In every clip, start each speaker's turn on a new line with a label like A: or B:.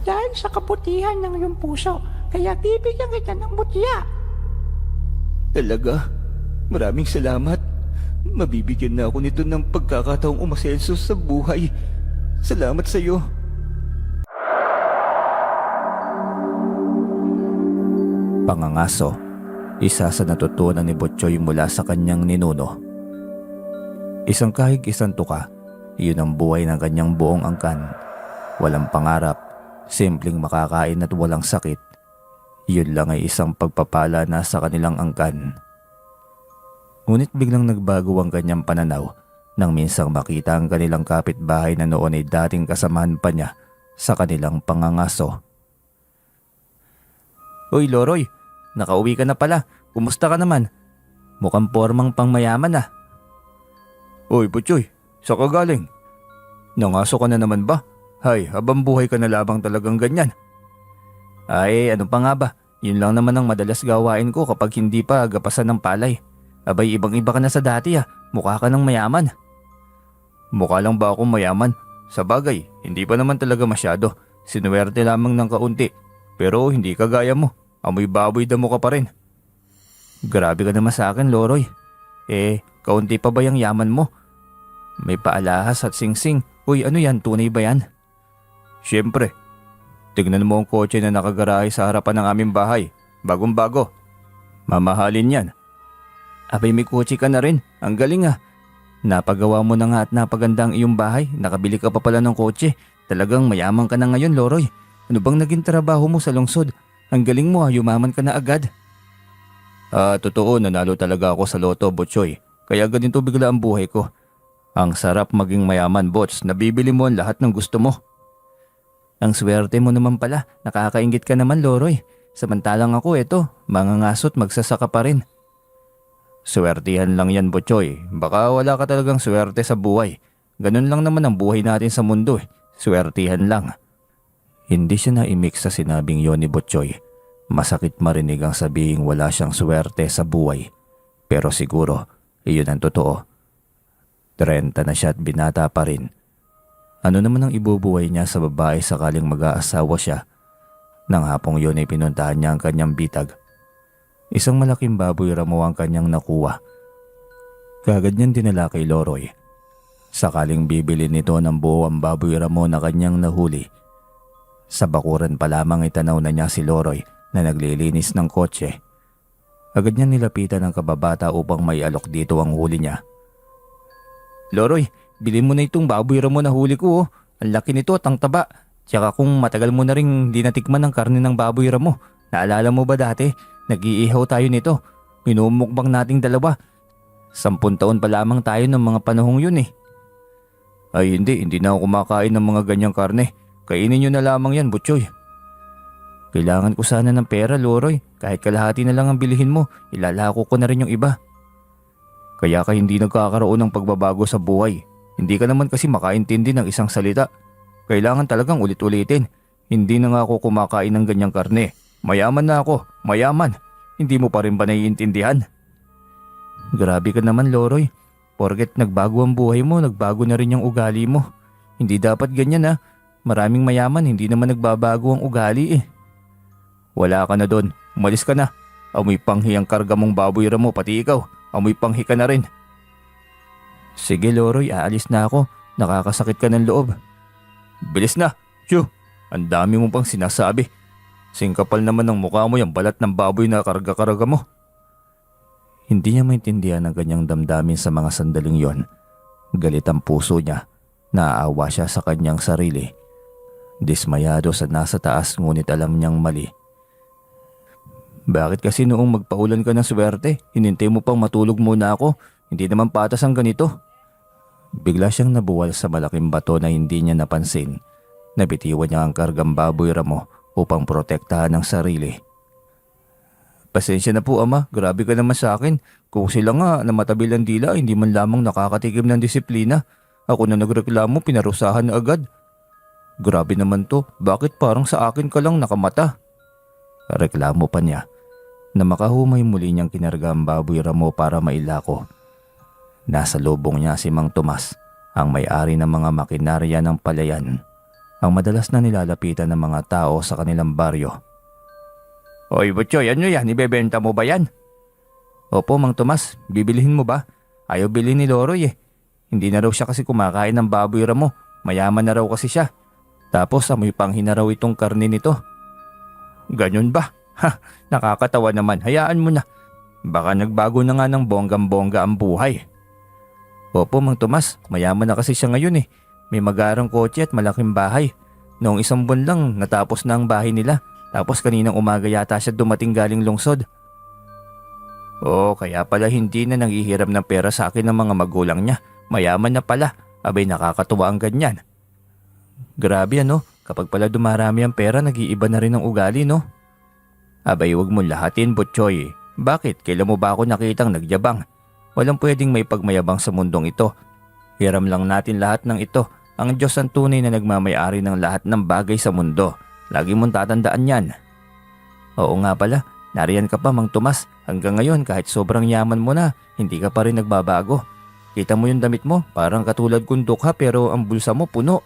A: dahil sa kaputihan ng iyong puso, kaya bibigyan kita ng mutya.
B: Talaga? Maraming salamat. Mabibigyan na ako nito ng pagkakataong umasenso sa buhay. Salamat sa iyo. Pangangaso, isa sa natutunan ni Butchoy mula sa kanyang ninuno. Isang kahig isang tuka, iyon ang buhay ng kanyang buong angkan. Walang pangarap, simpleng makakain at walang sakit. Yun lang ay isang pagpapala na sa kanilang angkan. Ngunit biglang nagbago ang kanyang pananaw nang minsang makita ang kanilang kapitbahay na noon ay dating kasamahan pa niya sa kanilang pangangaso. Uy Loroy, nakauwi ka na pala. Kumusta ka naman? Mukhang pormang pangmayaman ah. Uy Butchoy, saan ka galing? Nangaso ka na naman ba? Hay, habang buhay ka na labang talagang ganyan. Ay, ano pa nga ba? Yun lang naman ang madalas gawain ko kapag hindi pa agapasan ng palay. Abay, ibang-iba ka na sa dati ah. Mukha ka ng mayaman. Mukha lang ba akong mayaman? Sa bagay, hindi pa naman talaga masyado. Sinuwerte lamang ng kaunti. Pero hindi ka gaya mo. Amoy baboy damo ka pa rin. Grabe ka naman sa akin, Loroy. Kaunti pa ba yung yaman mo? May paalahas at singsing. Uy, ano yan? Tunay ba yan? Siyempre. Tignan mo ang kotse na nakagarahe sa harapan ng aming bahay. Bagong-bago. Mamahalin yan. Abay, may kotse ka na rin. Ang galing ah. Napagawa mo na nga at napaganda ang iyong bahay. Nakabili ka pa pala ng kotse. Talagang mayaman ka na ngayon, Loroy. Ano bang naging trabaho mo sa lungsod? Ang galing mo ah, yumaman ka na agad. Totoo, nanalo talaga ako sa loto, Butchoy. Kaya ganito bigla ang buhay ko. Ang sarap maging mayaman, Bots. Nabibili mo ang lahat ng gusto mo. Ang swerte mo naman pala. Nakakaingit ka naman, Loroy. Samantalang ako mangangaso't magsasaka pa rin. Swertihan lang yan, Butchoy. Baka wala ka talagang swerte sa buhay. Ganun lang naman ang buhay natin sa mundo eh. Swertihan lang. Hindi siya naimik sa sinabing yon ni Butchoy. Masakit marinig ang sabihing wala siyang swerte sa buhay. Pero siguro, iyon ang totoo. 30 na siya at binata pa rin. Ano naman ang ibubuhay niya sa babae sakaling mag-aasawa siya? Nang hapong yun ay pinuntahan niya ang kanyang bitag. Isang malaking baboy ramo ang kanyang nakuha. Kagad niyang dinala kay Loroy. Sakaling bibili nito ng buo ang baboy ramo na kanyang nahuli. Sa bakuran pa lamang itanaw na niya si Loroy na naglilinis ng kotse. Agad niyang nilapitan ang kababata upang may alok dito ang huli niya. Loroy, bilhin mo na itong baboy ramo na huli ko oh. Ang laki nito at ang taba. Tsaka kung matagal mo na rin di natikman ang karne ng baboy ramo. Naalala mo ba dati? Nag-iihaw tayo nito. Minumukbang nating dalawa. 10 taon pa lamang tayo ng mga panahong yun eh. Ay hindi na ako kumakain ng mga ganyang karne. Kainin nyo na lamang yan, Butchoy. Kailangan ko sana ng pera, Loroy. Kahit kalahati na lang ang bilihin mo, ilalako ko na rin yung iba. Kaya ka hindi nagkakaroon ng pagbabago sa buhay. Hindi ka naman kasi makaintindi ng isang salita. Kailangan talagang ulit-ulitin. Hindi na nga ako kumakain ng ganyang karne. Mayaman na ako, mayaman. Hindi mo pa rin ba naiintindihan? Grabe ka naman, Loroy. Porket nagbago ang buhay mo, nagbago na rin yung ugali mo. Hindi dapat ganyan ah. Maraming mayaman, hindi naman nagbabago ang ugali eh. Wala ka na doon, umalis ka na. Amoy panghi ang karga mong baboy ramo, pati ikaw. Amoy panghi ka na rin. Sige Loroy, aalis na ako. Nakakasakit ka ng loob. Bilis na, Tsu. Ang dami mo pang sinasabi. Singkapal naman ng mukha mo yung balat ng baboy na karga-karga mo. Hindi niya maintindihan ang kanyang damdamin sa mga sandaling yon. Galit ang puso niya. Naaawa siya sa kanyang sarili. Dismayado sa nasa taas ngunit alam niyang mali. Bakit kasi noong magpaulan ka ng swerte, hinintay mo pang matulog muna ako? Hindi naman patas ang ganito. Bigla siyang nabuwal sa malaking bato na hindi niya napansin. Nabitiwan niya ang kargang baboy ramo upang protektahan ang sarili. Pasensya na po ama, grabe ka naman sa akin. Kung sila nga na matabil ang dila, hindi man lamang nakakatikim ng disiplina. Ako na nagreklamo, pinarusahan na agad. Grabe naman to, bakit parang sa akin ka lang nakamata? Reklamo pa niya. Na makahumay muli niyang kinarga ang baboy ramo para mailako. Nasa lubong niya si Mang Tomas, ang may-ari ng mga makinarya ng palayan. ang madalas na nilalapitan ng mga tao sa kanilang baryo. Oy, Butchoy, ano yan? Ibebenta mo ba yan? Opo, Mang Tomas, bibilihin mo ba? Ayaw bilhin ni Loroy eh. Hindi na raw siya kasi kumakain ng baboy ramo. Mayaman na raw kasi siya. Tapos amoy pang hinaraw itong karne nito. Ganun ba? Ha, nakakatawa naman. Hayaan mo na. Baka nagbago na nga ng bonggang-bongga ang buhay. Opo, Mang Tomas, mayaman na kasi siya ngayon eh. May magarang kotse at malaking bahay. Noong isang buwan lang natapos na ang bahay nila. Tapos kaninang umaga yata siya dumating galing lungsod. Oo, kaya pala hindi na nanghihiram ng pera sa akin ng mga magulang niya. Mayaman na pala. Abay, nakakatuwa ang ganyan. Grabe ano, kapag pala dumarami ang pera, nag-iiba na rin ang ugali no? Abay, wag mo lahatin, Butchoy. Bakit? Kailan mo ba ako nakitang nagyabang? Walang pwedeng may pagmayabang sa mundong ito. Hiram lang natin lahat ng ito. Ang Diyos ang tunay na nagmamayari ng lahat ng bagay sa mundo. Lagi mong tatandaan yan. Oo nga pala, nariyan ka pa, Mang Tomas. Hanggang ngayon kahit sobrang yaman mo na, hindi ka pa rin nagbabago. Kita mo yung damit mo, parang katulad kong dukha pero ang bulsa mo puno.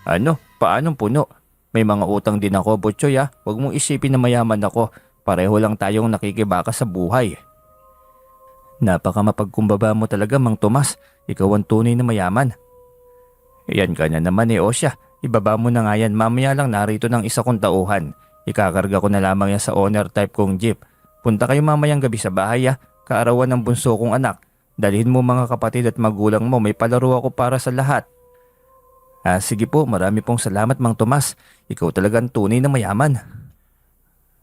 B: Ano? Paanong puno? May mga utang din ako, Butchoy ah. Huwag mong isipin na mayaman ako. Pareho lang tayong nakikibaka sa buhay. Napaka mapagkumbaba mo talaga, Mang Tomas. Ikaw ang tunay na mayaman. Yan ka na naman eh, Osya. Ibaba mo na nga yan. Mamaya lang narito ng isa kong tauhan. Ikakarga ko na lamang yan sa owner type kong jeep. Punta kayo mamayang gabi sa bahay ah. Kaarawan ng bunso kong anak. Dalhin mo mga kapatid at magulang mo. May palaro ako para sa lahat. Sige po. Marami pong salamat, Mang Tomas. Ikaw talagang tunay na mayaman.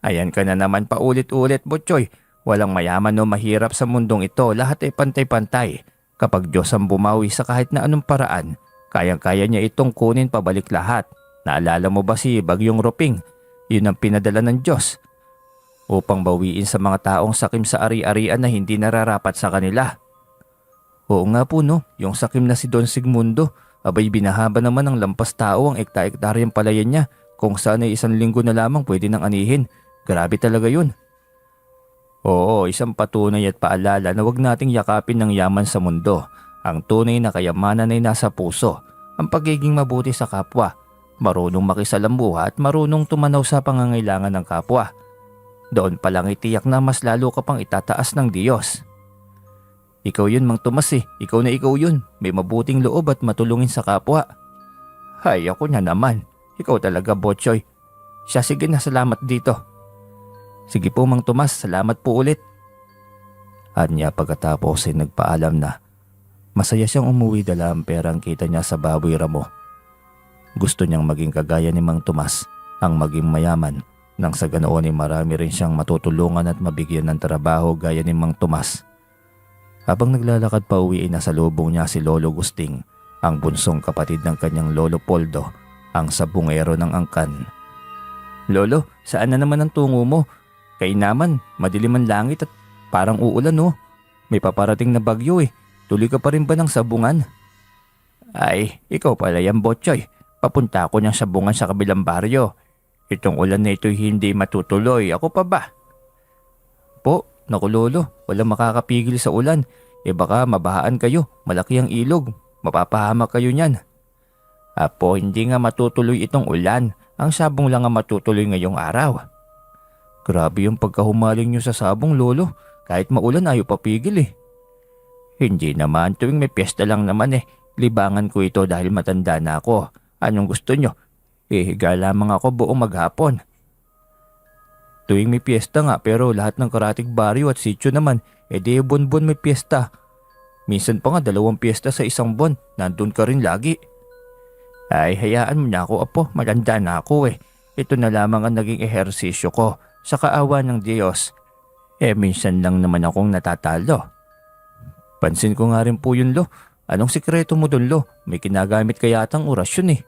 B: Ayan ka na naman paulit-ulit, Butchoy. Walang mayaman o mahirap sa mundong ito. Lahat ay pantay-pantay. Kapag Diyos ang bumawi sa kahit na anong paraan, kayang-kaya niya itong kunin pabalik lahat. Naalala mo ba si Bagyong Roping? Yun ang pinadala ng Diyos upang bawiin sa mga taong sakim sa ari-arian na hindi nararapat sa kanila. Oo nga po no, yung sakim na si Don Sigmundo, abay binahaba naman ng lampas tao ang ekta-ektaryang palayan niya kung saan ay 1 linggo na lamang pwede nang anihin. Grabe talaga yun. Oo, isang patunay at paalala na wag nating yakapin ng yaman sa mundo. Ang tunay na kayamanan ay nasa puso, ang pagiging mabuti sa kapwa, marunong makisalamuha at marunong tumanaw sa pangangailangan ng kapwa. Doon pa lang itiyak na mas lalo ka pang itataas ng Diyos. Ikaw yun, Mang Tomas eh. Ikaw na ikaw yun. May mabuting loob at matulungin sa kapwa. Hay, ako na naman. Ikaw talaga, Butchoy. Siya, sige na, salamat dito. Sige po, Mang Tomas, salamat po ulit. Anya pagkatapos ay nagpaalam na. Masaya siyang umuwi dala ang perang kita niya sa baboy ramo. Gusto niyang maging kagaya ni Mang Tomas, ang maging mayaman, nang sa ganoon ay marami rin siyang matutulungan at mabigyan ng trabaho gaya ni Mang Tomas. Habang naglalakad pa uwi ay nasalubong niya si Lolo Gusting, ang bunsong kapatid ng kanyang Lolo Poldo, ang sabungero ng angkan. Lolo, saan na naman ang tungo mo? Kainaman, madilim ang langit at parang uulan oh. May paparating na bagyo eh. Tuloy ka pa rin ba ng sabungan? Ay, ikaw pala yan, Butchoy. Papunta ako ng sabungan sa kabilang baryo. Itong ulan na ito'y hindi matutuloy. Ako pa ba? Po, naku Lolo, walang makakapigil sa ulan. Baka mabahaan kayo. Malaki ang ilog. Mapapahamak kayo niyan. Apo, hindi nga matutuloy itong ulan. Ang sabong lang ang matutuloy ngayong araw. Grabe yung pagkahumaling nyo sa sabong, Lolo. Kahit maulan ayaw papigil eh. Hindi naman, tuwing may piyesta lang naman eh. Libangan ko ito dahil matanda na ako. Anong gusto nyo? Higa lamang ako buong maghapon. Tuwing may piyesta nga pero lahat ng karatig baryo at sityo naman, di buwan-buwan may piyesta. Minsan pa nga 2 piyesta sa isang buwan, nandun ka rin lagi. Ay, hayaan mo na ako, Apo. Matanda na ako eh. Ito na lamang ang naging ehersisyo ko. Sa kaawa ng Diyos, minsan lang naman akong natatalo. Pansin ko nga rin po yun, Lo. Anong sikreto mo dun, Lo? May kinagamit ka yatang orasyon eh.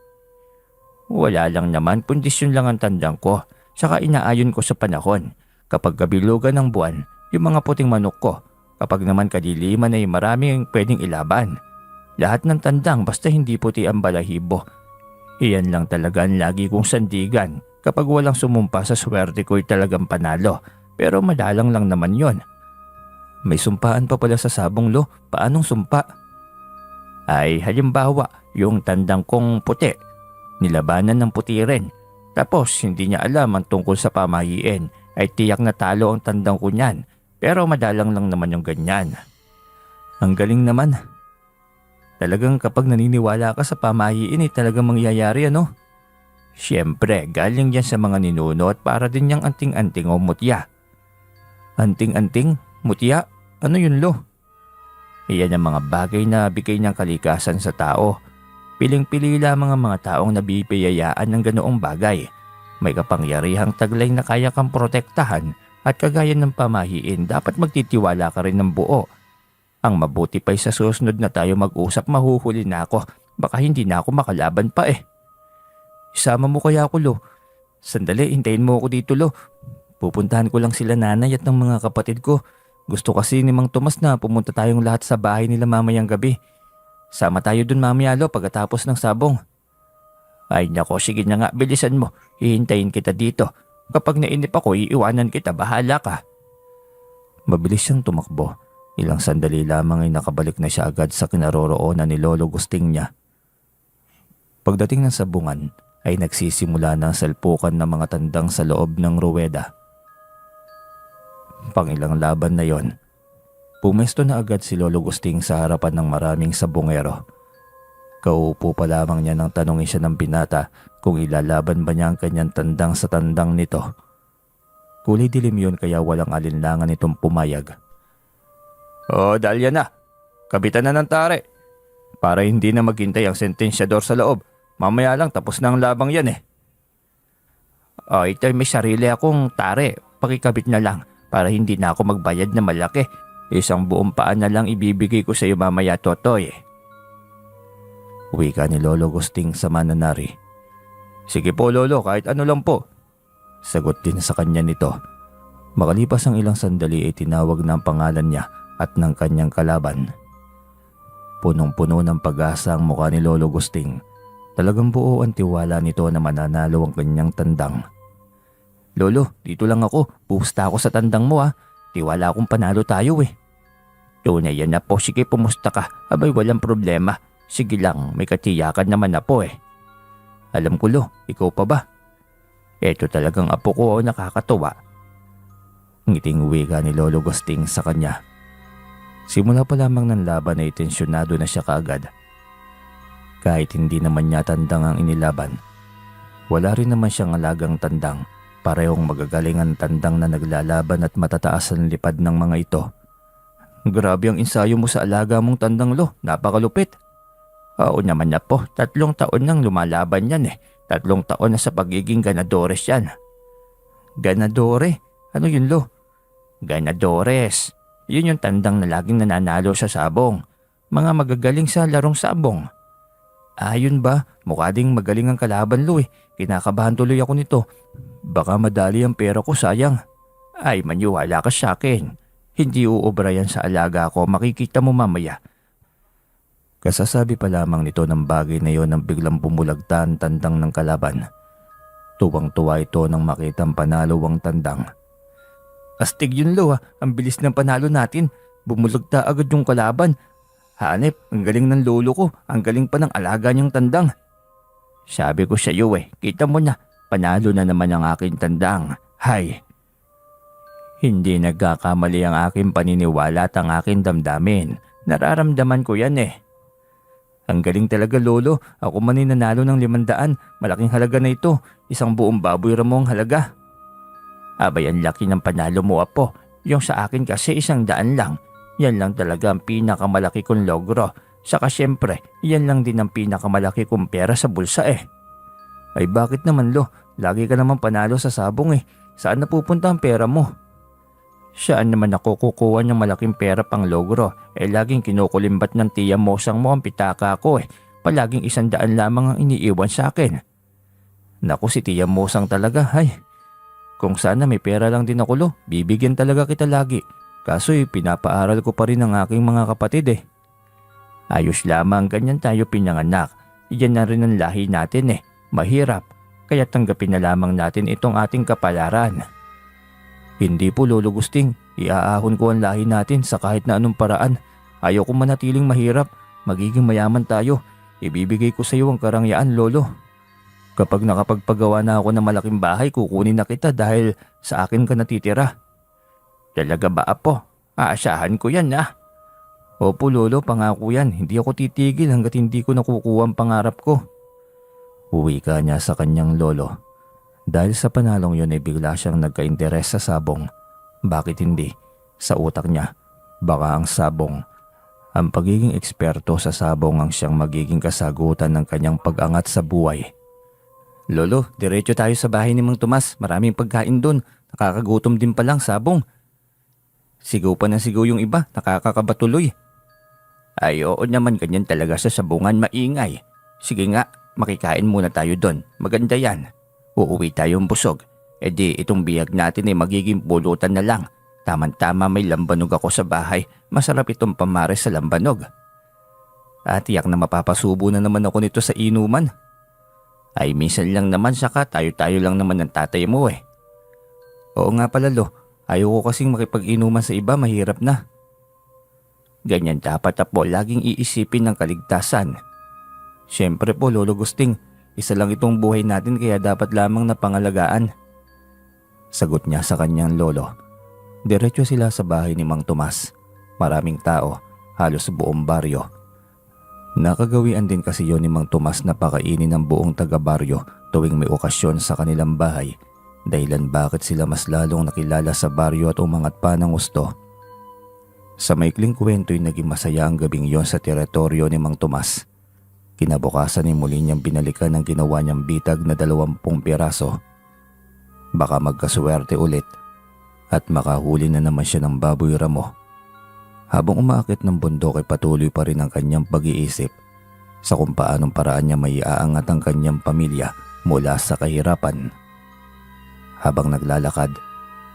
B: Wala lang naman, pundisyon lang ang tandang ko. Saka inaayon ko sa panahon. Kapag kabilugan ng buwan, yung mga puting manok ko. Kapag naman kadiliman ay maraming pwedeng ilaban. Lahat ng tandang basta hindi puti ang balahibo. Iyan lang talaga ang lagi kong sandigan. Kapag walang sumumpa sa swerte ko'y talagang panalo. Pero madalang lang naman yon. May sumpaan pa pala sa sabong, Lo. Paanong sumpa? Ay halimbawa, yung tandang kong puti. Nilabanan ng puti rin. Tapos hindi niya alam ang tungkol sa pamahiin ay tiyak na talo ang tandang ko niyan. Pero madalang lang naman yung ganyan. Ang galing naman. Talagang kapag naniniwala ka sa pamahiin ay talagang mangyayari ano? Siyempre, galing yan sa mga ninuno at para din niyang anting-anting o mutya. Anting-anting? Mutya? Ano yun lo? Iyan ang mga bagay na bigay ng kalikasan sa tao. Piling-pili lamang ang mga taong nabibiyayaan ng ganoong bagay. May kapangyarihang taglay na kaya kang protektahan at kagaya ng pamahiin dapat magtitiwala ka rin ng buo. Ang mabuti pa'y sa susunod na tayo mag-usap mahuhuli na ako. Baka hindi na ako makalaban pa eh. Isama mo kaya ako lo. Sandali, hintayin mo ako dito lo. Pupuntahan ko lang sila nanay at ng mga kapatid ko. Gusto kasi ni Mang Tomas na pumunta tayong lahat sa bahay nila mamayang gabi. Sama tayo dun mamaya lo pagkatapos ng sabong. Ay nako, sige na nga, bilisan mo. Hihintayin kita dito. Kapag nainip ako, iiwanan kita, bahala ka. Mabilis siyang tumakbo. Ilang sandali lamang ay nakabalik na siya agad sa kinaroroonan ni Lolo Gusting niya. Pagdating ng sabungan, ay nagsisimula na ang salpukan ng mga tandang sa loob ng ruweda. Pangilang laban na yon. Pumesto na agad si Lolo Gusting sa harapan ng maraming sabungero. Kaupo pa lamang niya nang tanongin siya ng binata kung ilalaban ba niya ang kanyang tandang sa tandang nito. Kulay dilim yun kaya walang alinlangan itong pumayag. Dahil yan na. Kabitan na ng tare. Para hindi na maghintay ang sentensyador sa loob. Mamaya lang tapos na ang labang yan eh. Ito may sarili akong tare. Pakikabit na lang para hindi na ako magbayad na malaki. Isang buong paan na lang ibibigay ko sa iyo mamaya, Totoy. Wika ni Lolo Gusting sa mananari. Sige po Lolo, kahit ano lang po. Sagot din sa kanya nito. Makalipas ang ilang sandali ay tinawag na ang pangalan niya at ng kanyang kalaban. Punong-puno ng pag-asa ang mukha ni Lolo Gusting. Talagang buo ang tiwala nito na mananalo ang kanyang tandang. Lolo, dito lang ako. Pusta ako sa tandang mo ha. Tiwala akong panalo tayo eh. Tunay yan na po. Sige, pumusta ka. Abay, walang problema. Sige lang, may katiyakan naman na po eh. Alam ko lo, ikaw pa ba? Eto talagang apo ko o nakakatuwa. Ngiting wika ni Lolo Gusting sa kanya. Simula pa lamang ng laban ay tensyonado na siya kaagad. Kahit hindi naman niya tandang ang inilaban, wala rin naman siyang alagang tandang. Parehong magagaling ang tandang na naglalaban at matataas ang lipad ng mga ito. Grabe ang ensayo mo sa alaga mong tandang lo, napakalupit. Oo naman na po, 3 taon nang lumalaban yan eh. 3 taon na sa pagiging ganadores yan. Ganadore? Ano yun lo? Ganadores. Yun yung tandang na laging nananalo sa sabong. Mga magagaling sa larong sabong. Yun ba? Mukha ding magaling ang kalaban lo eh. Kinakabahan tuloy ako nito. Baka madali ang pera ko, sayang. Ay, maniwala ka sa akin. Hindi uubra yan sa alaga ko, makikita mo mamaya. Kasasabi pa lamang nito ng bagay na yon nang biglang bumulagta ang tandang ng kalaban. Tuwang-tuwa ito nang makitang panalo ang tandang. Astig yun lo ang bilis ng panalo natin. Bumulagta agad yung kalaban. Hanep, ang galing ng lolo ko, ang galing pa ng alaga niyang tandang. Sabi ko sa iyo kita mo na, panalo na naman ang aking tandang. Hay! Hindi nagkakamali ang aking paniniwala at ang aking damdamin. Nararamdaman ko yan eh. Ang galing talaga lolo, ako man nanalo ng 500, malaking halaga na ito, 1 buong baboy ramo ang halaga. Abay ang laki ng panalo mo apo, yung sa akin kasi 100 lang. Yan lang talaga ang pinakamalaki kong logro. Saka syempre, yan lang din ang pinakamalaki kong pera sa bulsa eh. Ay bakit naman lo, lagi ka naman panalo sa sabong eh. Saan napupunta ang pera mo? Saan naman ako kukuha ng malaking pera pang logro? Laging kinukulimbat ng tiya Mosang mo ang pitaka ko eh. Palaging 100 lamang ang iniiwan sa akin. Naku si tiya Mosang talaga, hay. Kung sana may pera lang din ako lo, bibigyan talaga kita lagi. Kaso pinapaaral ko pa rin ang aking mga kapatid eh. Ayos lamang, ganyan tayo pinanganak. Yan na rin ang lahi natin eh. Mahirap, kaya tanggapin na lamang natin itong ating kapalaran. Hindi po Lolo Gusting, iaahon ko ang lahi natin sa kahit na anong paraan. Ayaw ko manatiling mahirap, magiging mayaman tayo. Ibibigay ko sa iyo ang karangyaan Lolo. Kapag nakapagpagawa na ako ng malaking bahay, kukunin na kita dahil sa akin ka natitira. Talaga ba, apo? Aasahan ko yan, ah. Opo, lolo, pangako yan. Hindi ako titigil hanggat hindi ko nakukuha ang pangarap ko. Uwi ka niya sa kanyang lolo. Dahil sa panalong yun ay bigla siyang nagka-interes sa sabong. Bakit hindi? Sa utak niya, baka ang sabong. Ang pagiging eksperto sa sabong ang siyang magiging kasagutan ng kanyang pag-angat sa buhay. Lolo, diretso tayo sa bahay ni Mang Tomas. Maraming pagkain dun. Nakakagutom din palang sabong. Sigaw pa ng sigaw yung iba. Nakakakabatuloy. Ay oo naman, ganyan talaga sa sabungan, maingay. Sige nga, makikain muna tayo dun. Maganda yan. Uuwi tayong busog. E di itong biyag natin ay magiging pulutan na lang. Tama-tama may lambanog ako sa bahay. Masarap itong pamares sa lambanog. At tiyak na mapapasubo na naman ako nito sa inuman. Ay minsan lang naman, saka tayo-tayo lang naman ng tatay mo eh. Oo nga pala lo, ayoko kasing makipag-inuman sa iba, mahirap na. Ganyan dapat po, laging iisipin ng kaligtasan. Siyempre po Lolo Gusting, isa lang itong buhay natin kaya dapat lamang na pangalagaan. Sagot niya sa kanyang lolo. Diretso sila sa bahay ni Mang Tomas. Maraming tao, halos buong baryo. Nakagawian din kasi yon ni Mang Tomas na pakainin ng buong taga-baryo tuwing may okasyon sa kanilang bahay. Dahilan bakit sila mas lalong nakilala sa baryo at umangat pa ng gusto. Sa maikling kwento'y naging masaya ang gabing yon sa teritoryo ni Mang Tomas. Kinabukasan ay muli niyang binalikan ang ginawa niyang bitag na 20 piraso. Baka magkaswerte ulit at makahuli na naman siya ng baboy ramo. Habang umaakit ng bundok ay patuloy pa rin ang kanyang pag-iisip sa kung paanong paraan niya maiaangat ang kanyang pamilya mula sa kahirapan. Habang naglalakad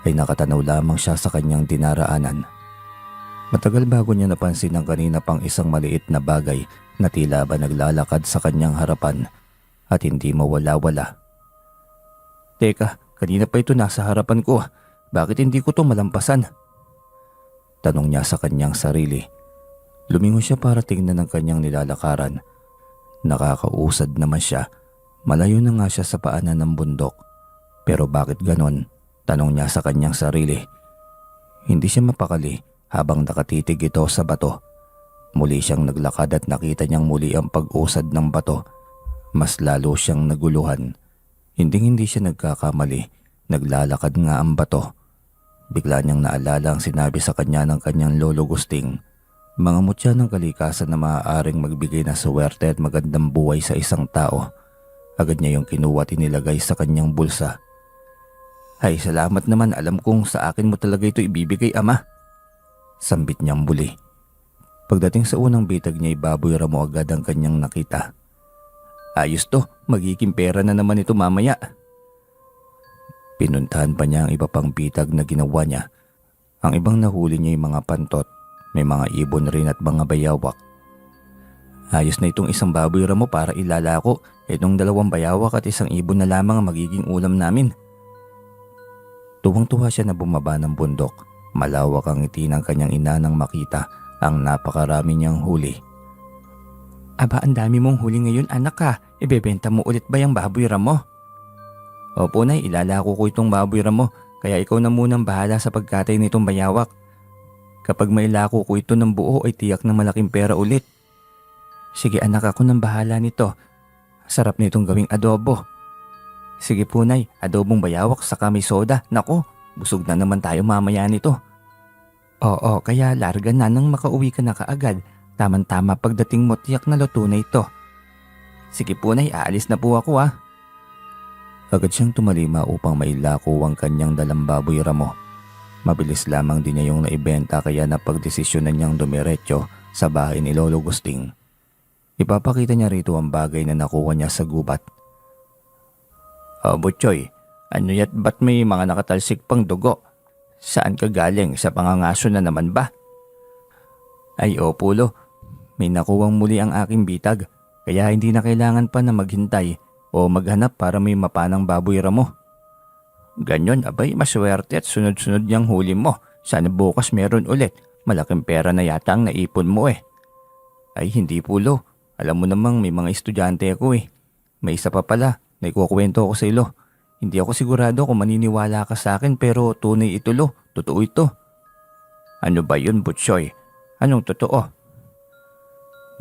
B: ay nakatanaw lamang siya sa kanyang dinaraanan. Matagal bago niya napansin ang kanina pang isang maliit na bagay na tila ba naglalakad sa kanyang harapan at hindi mawala-wala. Teka, kanina pa ito nasa harapan ko. Bakit hindi ko ito malampasan? Tanong niya sa kanyang sarili. Lumingon siya para tingnan ang kanyang nilalakaran. Nakakausad naman siya. Malayo na nga siya sa paanan ng bundok. Pero bakit ganon? Tanong niya sa kanyang sarili. Hindi siya mapakali habang nakatitig ito sa bato. Muli siyang naglakad at nakita niyang muli ang pag-usad ng bato. Mas lalo siyang naguluhan. Hindi siya nagkakamali. Naglalakad nga ang bato. Bigla niyang naalala ang sinabi sa kanya ng kanyang lolo Gusting. Mga mutya ng kalikasan na maaaring magbigay na suwerte at magandang buhay sa isang tao. Agad niya yung kinuha at inilagay sa kanyang bulsa. Ay salamat naman, alam kong sa akin mo talaga ito ibibigay, ama. Sambit niyang muli. Pagdating sa unang bitag niya ay baboy ramo agad ang kanyang nakita. Ayos to, magiging pera na naman ito mamaya. Pinuntahan pa niya ang iba pang bitag na ginawa niya. Ang ibang nahuli niya ay mga pantot, may mga ibon rin at mga bayawak. Ayos na itong isang baboy ramo para ilalako. Itong 2 bayawak at isang ibon na lamang ang magiging ulam namin. Tuwang-tuwa siya na bumaba ng bundok. Malawak ang ngiti ng kanyang ina nang makita ang napakarami niyang huli. Aba, ang dami mong huli ngayon, anak ka. Ibebenta mo ulit ba yung baboy ramo? Opo nay, ilalako ko itong baboy ramo, kaya ikaw na munang bahala sa pagkatay nitong bayawak. Kapag mailako ko ito ng buo ay tiyak na malaking pera ulit. Sige anak, ako nang bahala nito. Sarap nitong gawing adobo. Sige po nay, adobong bayawak saka may soda. Nako, busog na naman tayo mamaya nito. Oo, kaya larga na nang makauwi ka na kaagad. Tama-tama pagdating mo tiyak na luto na ito. Sige po nay, aalis na po ako ah. Agad siyang tumalima upang mailako ang kanyang dalang baboy ramo. Mabilis lamang din niya yung naibenta kaya napagdesisyonan niyang dumiretso sa bahay ni Lolo Gusting. Ipapakita niya rito ang bagay na nakuha niya sa gubat. Butchoy, ano yat ba't may mga nakatalsik pang dugo? Saan ka galing? Sa pangangaso na naman ba? Ay opo lo, may nakuwang muli ang aking bitag kaya hindi na kailangan pa na maghintay o maghanap para may mapanang baboy ramo. Ganyan, abay, maswerte at sunod-sunod niyang huli mo. Sana bukas meron ulit. Malaking pera na yata ang naipon mo eh. Ay, hindi po lo. Alam mo namang may mga estudyante ako eh. May isa pa pala, na ikukwento ko sa ilo. Hindi ako sigurado kung maniniwala ka sa akin pero tunay ito lo, totoo ito. Ano ba yun, Butchoy? Anong totoo?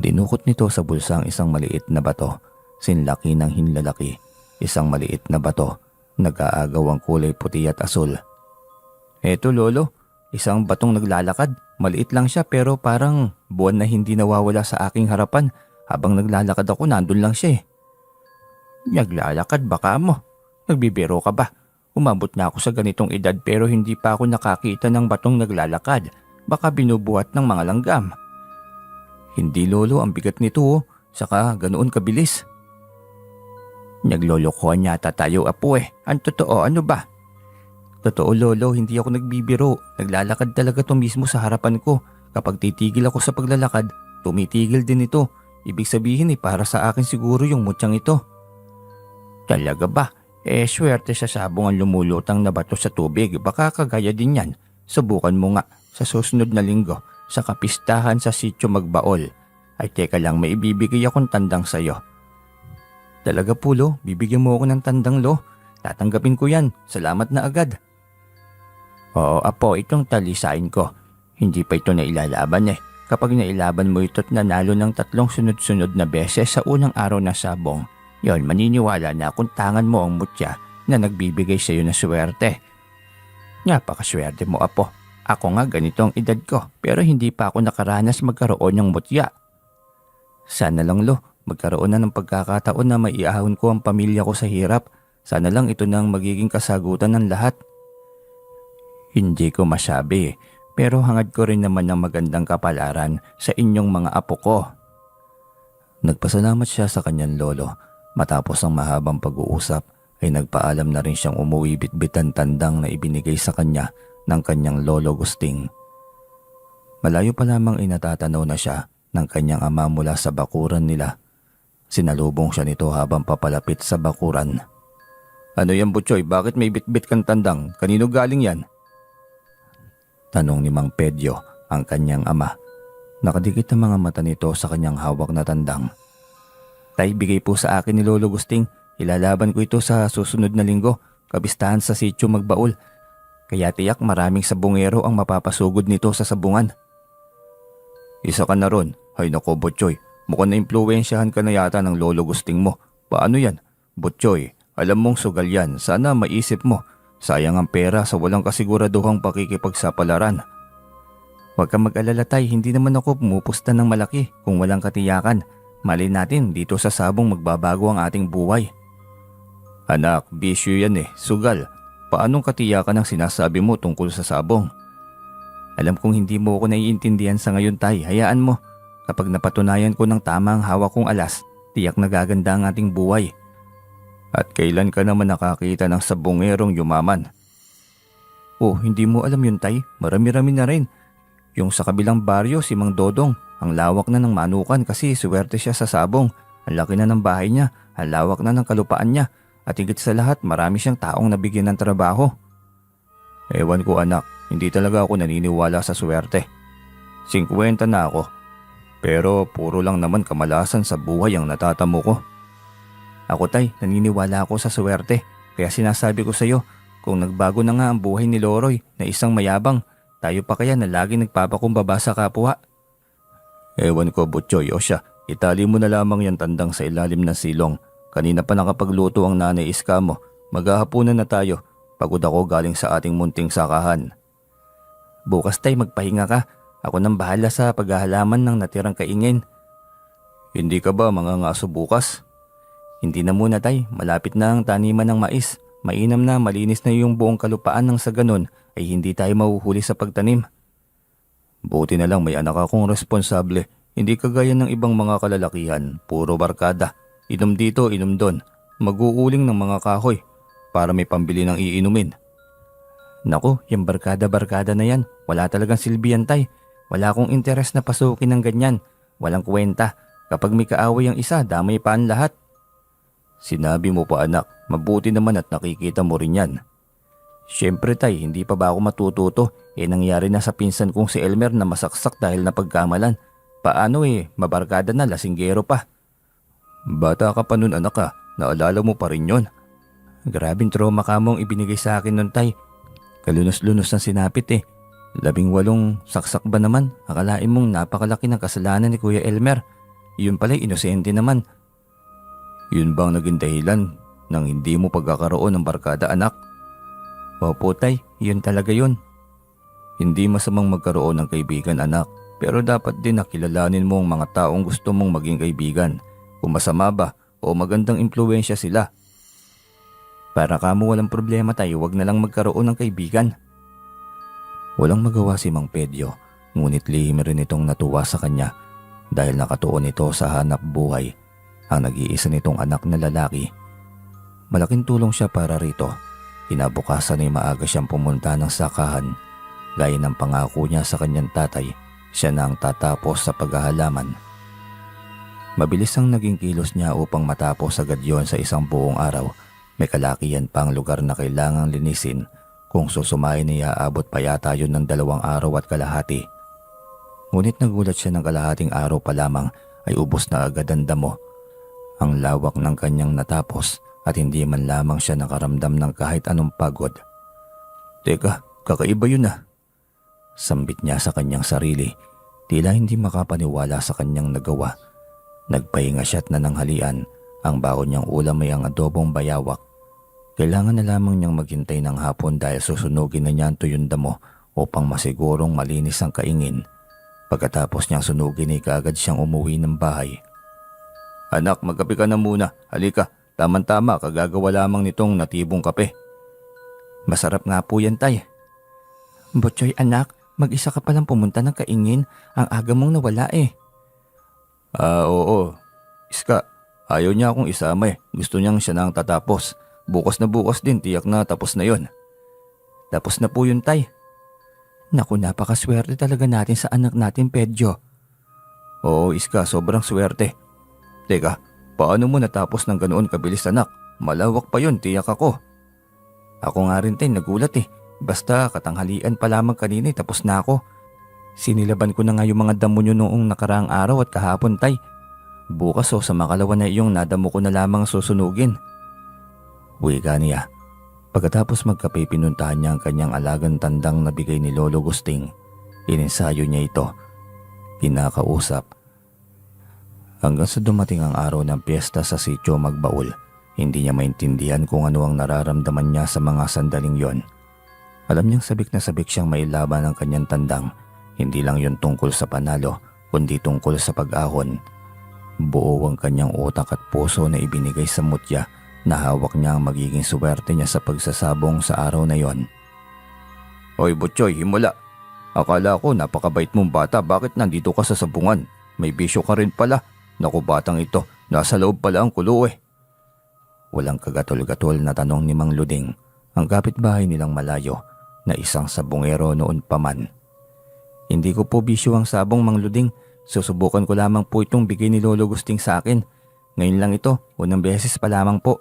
B: Dinukot nito sa bulsa ang isang maliit na bato. Sinlaki ng hinlalaki. Isang maliit na bato. Nag-aagaw ang kulay puti at asul. Eto lolo, isang batong naglalakad. Maliit lang siya pero parang buwan na hindi nawawala sa aking harapan. Habang naglalakad ako, nandun lang siya eh. Naglalakad baka mo? Nagbibiro ka ba? Umabot na ako sa ganitong edad pero hindi pa ako nakakita ng batong naglalakad. Baka binubuhat ng mga langgam. Hindi lolo, ang bigat nito oh. Saka ganoon kabilis. Naglolokohan yata tayo apo eh. Ang totoo, ano ba? Totoo lolo, hindi ako nagbibiro. Naglalakad talaga to mismo sa harapan ko. Kapag titigil ako sa paglalakad, tumitigil din ito. Ibig sabihin para sa akin siguro yung mutyang ito. Talaga ba? Swerte sa sabong ang lumulutang na bato sa tubig. Baka kagaya din yan. Subukan mo nga sa susunod na linggo sa kapistahan sa sitio Magbaol. Ay teka lang, may ibibigay akong tandang sa'yo. Talaga po lo, bibigyan mo ako ng tandang lo. Tatanggapin ko yan. Salamat na agad. Oo apo, itong talisain ko. Hindi pa ito nailalaban eh. Kapag nailaban mo ito't nanalo ng 3 sunod-sunod na beses sa unang araw na sabong, yon maniniwala na kung tangan mo ang mutya na nagbibigay sa iyo ng swerte. Napakaswerte mo apo. Ako nga ganito ang edad ko pero hindi pa ako nakaranas magkaroon ng mutya. Sana lang lo, magkaroon na ng pagkakataon na maiahon ko ang pamilya ko sa hirap. Sana lang ito nang magiging kasagutan ng lahat. Hindi ko masabi pero hangad ko rin naman ng magandang kapalaran sa inyong mga apo ko. Nagpasalamat siya sa kanyang lolo. Matapos ang mahabang pag-uusap ay nagpaalam na rin siyang umuwi bitbitan tandang na ibinigay sa kanya ng kanyang lolo Gusting. Malayo pa lamang inatatanaw na siya ng kanyang ama mula sa bakuran nila. Sinalubong siya nito habang papalapit sa bakuran. Ano yan Butchoy? Bakit may bitbit kang tandang? Kanino galing yan? Tanong ni Mang Pedyo ang kanyang ama. Nakadikit ang mga mata nito sa kanyang hawak na tandang. Tay, bigay po sa akin ni Lolo Gusting. Ilalaban ko ito sa susunod na linggo. Kabistahan sa sitio Magbaol. Kaya tiyak maraming sabungero ang mapapasugod nito sa sabungan. Isa ka na ron. Hay nako Butchoy. Mukhang na-impluwensyahan ka na yata ng Lolo Gusting mo. Paano yan? Butchoy, alam mong sugal yan. Sana maisip mo. Sayang ang pera sa walang kasiguraduhang pakikipagsapalaran. Huwag kang mag-alala tay, hindi naman ako pumupusta ng malaki kung walang katiyakan. Malay natin dito sa sabong magbabago ang ating buhay. Anak, bisyo yan sugal. Paanong katiyakan ang sinasabi mo tungkol sa sabong? Alam kong hindi mo ako naiintindihan sa ngayon tay, hayaan mo. Kapag napatunayan ko ng tama ang hawak kong alas, tiyak na gaganda ang ating buhay. At kailan ka naman nakakita ng sabongerong yumaman? Oh, hindi mo alam yun tay, marami-rami na rin. Yung sa kabilang baryo si Mang Dodong, ang lawak na ng manukan kasi swerte siya sa sabong. Ang laki na ng bahay niya, ang lawak na ng kalupaan niya. At higit sa lahat marami siyang taong nabigyan ng trabaho. Ewan ko anak, hindi talaga ako naniniwala sa swerte. 50 na ako. Pero puro lang naman kamalasan sa buhay ang natatamo ko. Ako tay, naniniwala ako sa swerte. Kaya sinasabi ko sa iyo, kung nagbago na nga ang buhay ni Loroy na isang mayabang, tayo pa kaya na lagi nagpapakumbaba sa kapwa? Ewan ko Butchoy o siya, itali mo na lamang yan tandang sa ilalim ng silong. Kanina pa nakapagluto ang nanay Iska mo. Maghahapunan na tayo. Pagod ako galing sa ating munting sakahan. Bukas tay magpahinga ka. Ako nang bahala sa paghahalaman ng natirang kaingin. Hindi ka ba mga ngaso bukas? Hindi na muna tay, malapit na ang taniman ng mais. Mainam na malinis na yung buong kalupaan nang sa ganon ay hindi tayo mahuhuli sa pagtanim. Buti na lang may anak akong responsable. Hindi kagaya ng ibang mga kalalakihan, puro barkada. Inom dito, inom doon. Mag-uuling ng mga kahoy para may pambili ng iinumin. Naku, yung barkada-barkada na yan, wala talagang silbi yan tay. Wala akong interes na pasukin ng ganyan. Walang kwenta. Kapag may kaaway ang isa, damay pa ang lahat. Sinabi mo pa anak, mabuti naman at nakikita mo rin yan. Siyempre tay, hindi pa ba ako matututo? Nangyari na sa pinsan kong si Elmer na masaksak dahil napagkamalan. Paano mabarkada na, lasinggero pa. Bata ka pa nun anak ka, naalala mo pa rin yon. Grabing trauma ka mong ibinigay sa akin nun, tay. Kalunos-lunos ng sinapit eh. 18 saksak ba naman? Akalain mong napakalaki ng kasalanan ni Kuya Elmer. Yun pala'y inosente naman. Yun bang naging dahilan ng hindi mo pagkakaroon ng barkada, anak? Opo, tay. Yun talaga yun. Hindi masamang magkaroon ng kaibigan, anak. Pero dapat din nakilalanin mo ang mga taong gusto mong maging kaibigan. Kung masama ba o magandang impluwensya sila. Para kamo walang problema tayo, wag na lang magkaroon ng kaibigan. Walang magawa si Mang Pedyo, ngunit lihim rin itong natuwa sa kanya dahil nakatuon ito sa hanap buhay, ang nag-iisa nitong anak na lalaki. Malaking tulong siya para rito. Kinabukasan ay maaga siyang pumunta ng sakahan. Gaya ng pangako niya sa kanyang tatay, siya na ang tatapos sa paghahalaman. Mabilis ang naging kilos niya upang matapos agad yon sa isang buong araw. May kalakihan pa ang lugar na kailangang linisin. Kung susumayin niya, aabot pa yata yun ng 2 araw at kalahati. Ngunit nagulat siya ng kalahating araw pa lamang ay ubos na agad ang damo. Ang lawak ng kanyang natapos at hindi man lamang siya nakaramdam ng kahit anong pagod. Teka, kakaiba yun ah. Sambit niya sa kanyang sarili, tila hindi makapaniwala sa kanyang nagawa. Nagpahinga siya at nananghalian. Ang baon niyang ulam ay ang adobong bayawak. Kailangan na lamang niyang maghintay ng hapon dahil susunugin na niya ang tuyong damo upang masigurong malinis ang kaingin. Pagkatapos niyang sunugin ay kaagad siyang umuwi ng bahay. Anak, magkape ka na muna. Halika, tama-tama kagagawa lamang nitong natibong kape. Masarap nga po yan, tay.
A: Butchoy anak, mag-isa ka palang pumunta ng kaingin. Ang aga mong nawala eh.
B: Oo. Iska, ayaw niya akong isama eh. Gusto niyang siya na ang tatapos. Bukas na bukas din, tiyak na tapos na yon.
A: Tapos na po yun, tay. Naku, napakaswerte talaga natin sa anak natin, Pedyo.
B: Oo, Iska, sobrang swerte. Teka, paano mo natapos ng ganoon kabilis, anak? Malawak pa yon, tiyak ako.
A: Ako nga rin, tay, nagulat eh. Basta katanghalian pa lamang kanina tapos na ako. Sinilaban ko na nga yung mga damo nyo noong nakaraang araw at kahapon, tay. Bukas sa makalawa na iyong nadamo ko na lamang susunugin.
B: Wika niya. Pagkatapos magkape, pinuntahan niya ang kanyang alagang tandang na bigay ni Lolo Gusting. Ininsayo niya ito. Kinakausap. Hanggang sa dumating ang araw ng piyesta sa sitio Magbaul, hindi niya maintindihan kung ano ang nararamdaman niya sa mga sandaling yon. Alam niyang sabik na sabik siyang mailaban ng kanyang tandang. Hindi lang yon tungkol sa panalo, kundi tungkol sa pag-ahon. Buo ang kanyang utak at puso na ibinigay sa mutya na hawak niya ang magiging swerte niya sa pagsasabong sa araw na yon. Hoy Butchoy, himula. Akala ko napakabait mong bata, bakit nandito ka sa sabungan? May bisyo ka rin pala. Naku batang ito, nasa loob pala ang kulo eh. Walang kagatol-gatol na tanong ni Mang Luding, ang kapitbahay nilang malayo na isang sabungero noon pa man. Hindi ko po bisyo ang sabong, Mang Luding. Susubukan ko lamang po itong bigay ni Lolo Gusting sa akin. Ngayon lang ito, unang beses pa lamang po.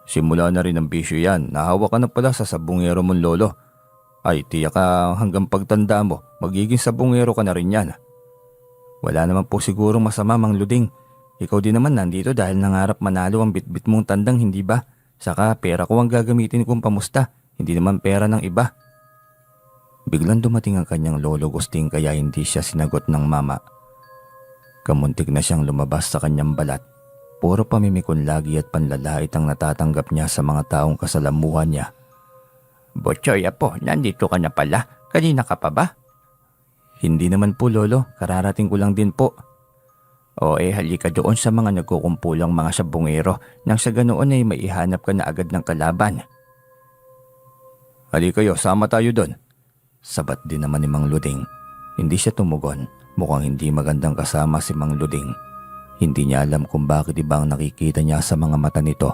B: Simula na rin ang bisyo yan. Nahawa ka na pala sa sabungero mong lolo. Ay, tiyak ka hanggang pagtanda mo, magiging sabungero ka na rin yan. Wala naman po sigurong masama, Mang Luding. Ikaw din naman nandito dahil nangarap manalo ang bitbit mong tandang, hindi ba? Saka pera ko ang gagamitin kung pamusta, hindi naman pera ng iba. Biglang dumating ang kanyang Lolo Gusting kaya hindi siya sinagot ng mama. Kamuntik na siyang lumabas sa kanyang balat. Puro pamimikon lagi at panlalait ang natatanggap niya sa mga taong kasalamuhan niya. Butchoy apo, nandito ka na pala. Kanina ka pa ba? Hindi naman po, Lolo. Kararating ko lang din po. O halika doon sa mga nagkukumpulang mga sabungero nang sa ganoon ay maihanap ka na agad ng kalaban. Halika kayo, sama tayo doon. Sabat din naman ni Mang Luding. Hindi siya tumugon. Mukhang hindi magandang kasama si Mang Luding. Hindi niya alam kung bakit ibang nakikita niya sa mga mata nito.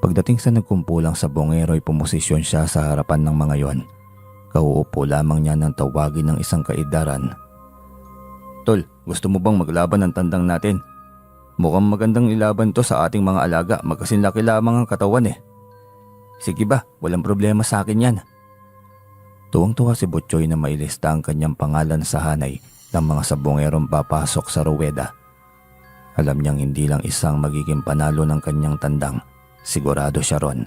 B: Pagdating sa nagkumpulang sabongero ay pumosisyon siya sa harapan ng mga yon. Kauupo lamang niya nang tawagin ng isang kaedaran. Tol, gusto mo bang maglaban ng tandang natin? Mukhang magandang ilaban to sa ating mga alaga, magkasinlaki lamang ang katawan eh. Sige ba, walang problema sa akin yan. Tuwang-tuwa si Butchoy na mailista ang kanyang pangalan sa hanay ng mga sabongerong papasok sa ruweda.
A: Alam niyang hindi lang isang magiging panalo ng kanyang tandang. Sigurado siya ron.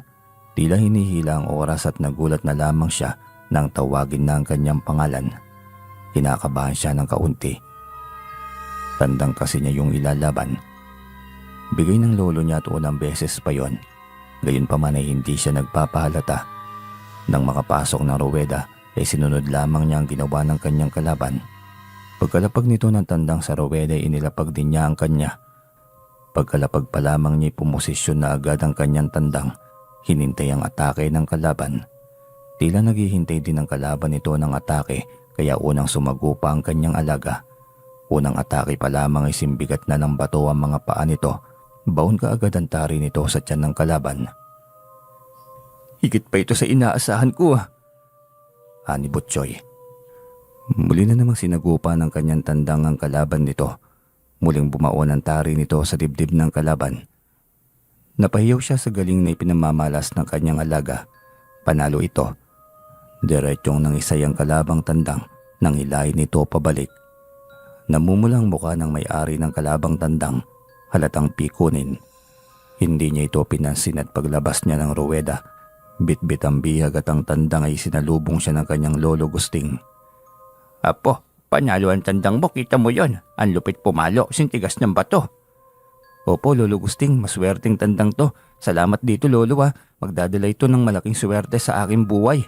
A: Tila hinihila ang oras at nagulat na lamang siya nang tawagin na ang kanyang pangalan. Kinakabahan siya ng kaunti. Tandang kasi niya yung ilalaban. Bigay ng lolo niya at unang beses pa yon. Gayunpaman ay hindi siya nagpapahalata. Nang makapasok ng ruweda ay sinunod lamang niya ang ginawa ng kanyang kalaban. Pagkalapag nito ng tandang sa ruweda ay inilapag din niya ang kanya. Pagkalapag pa lamang niya pumosisyon na agad ang kanyang tandang. Hinintay ang atake ng kalaban. Tila naghihintay din ang kalaban nito ng atake kaya unang sumago pa ang kanyang alaga. Unang atake pa lamang ay simbigat na ng bato ang mga paa nito. Baon ka agad ang tari nito sa tiyan ng kalaban. Higit pa ito sa inaasahan ko ani Butchoy. Muli na namang sinagupa ng kanyang tandang ang kalaban nito. Muling bumaon ang tari nito sa dibdib ng kalaban. Napahiyaw siya sa galing na ipinamamalas ng kanyang alaga. Panalo ito. Diretsyong nangisay ang kalabang tandang nang hilahin nito pabalik. Namumulang mukha ng may-ari ng kalabang tandang. Halatang pikunin. Hindi niya ito pinansin at paglabas niya ng ruweda, bitbit ang bihag at ang tandang ay sinalubong siya ng kanyang lolo Gusting. Apo, panalo ang tandang mo, kita mo yon. Ang lupit pumalo, sintigas ng bato. Opo, Lolo Gusting, maswerteng tandang to. Salamat dito, Lolo Magdadala ito ng malaking swerte sa aking buhay.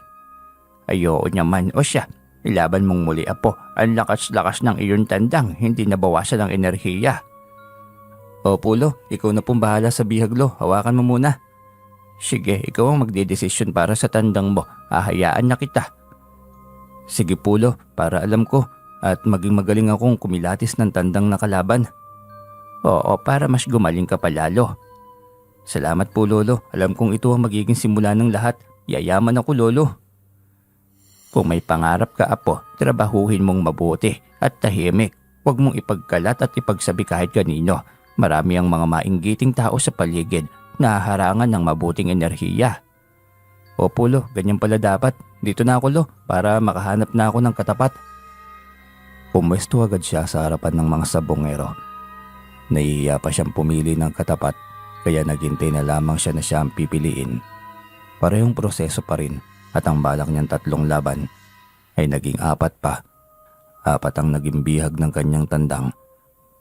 A: Ayo naman, o siya. Ilaban mong muli, Apo. Ang lakas-lakas ng iyong tandang, hindi nabawasan ng enerhiya. Opo, Lo, ikaw na pong bahala sa bihag, Lo. Hawakan mo muna. Sige, ikaw ang magdedesisyon para sa tandang mo. Hahayaan na kita. Sige po, Lo, para alam ko at maging magaling akong kumilatis ng tandang na kalaban. Oo, para mas gumaling ka pa lalo. Salamat po, Lolo. Alam kong ito ang magiging simula ng lahat. Yayaman ako, Lolo. Kung may pangarap ka, Apo, trabahuhin mong mabuti at tahimik. Huwag mong ipagkalat at ipagsabi kahit kanino. Marami ang mga mainggiting tao sa paligid na harangan ng mabuting enerhiya. Opo, Lo, ganyan pala dapat. Dito na ako, Lo, para makahanap na ako ng katapat. Pumwesto agad siya sa harapan ng mga sabongero. Nahihiya pa siyang pumili ng katapat, kaya naghintay na lamang siya na siya ang pipiliin. Parehong proseso pa rin at ang balak niyang 3 laban ay naging 4 pa. 4 ang naging bihag ng kanyang tandang.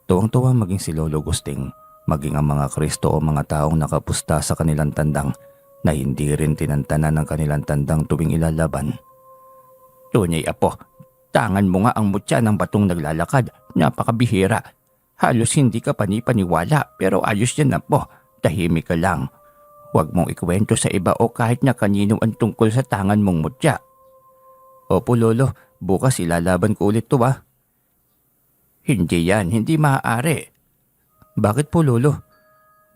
A: Tuwang-tuwa maging si Lolo Gusting, maging ang mga Kristo o mga taong nakapusta sa kanilang tandang na hindi rin tinantanan ng kanilang tandang tuwing ilalaban. Tunay, Apo, tangan mo nga ang mutya ng batong naglalakad. Napakabihira. Halos hindi ka panipaniwala pero ayos yan, Apo. Tahimik ka lang. Huwag mong ikwento sa iba o kahit na kanino ang tungkol sa tangan mong mutya. Opo, Lolo. Bukas ilalaban ko ulit to Hindi yan. Hindi maaari. Bakit po, Lolo?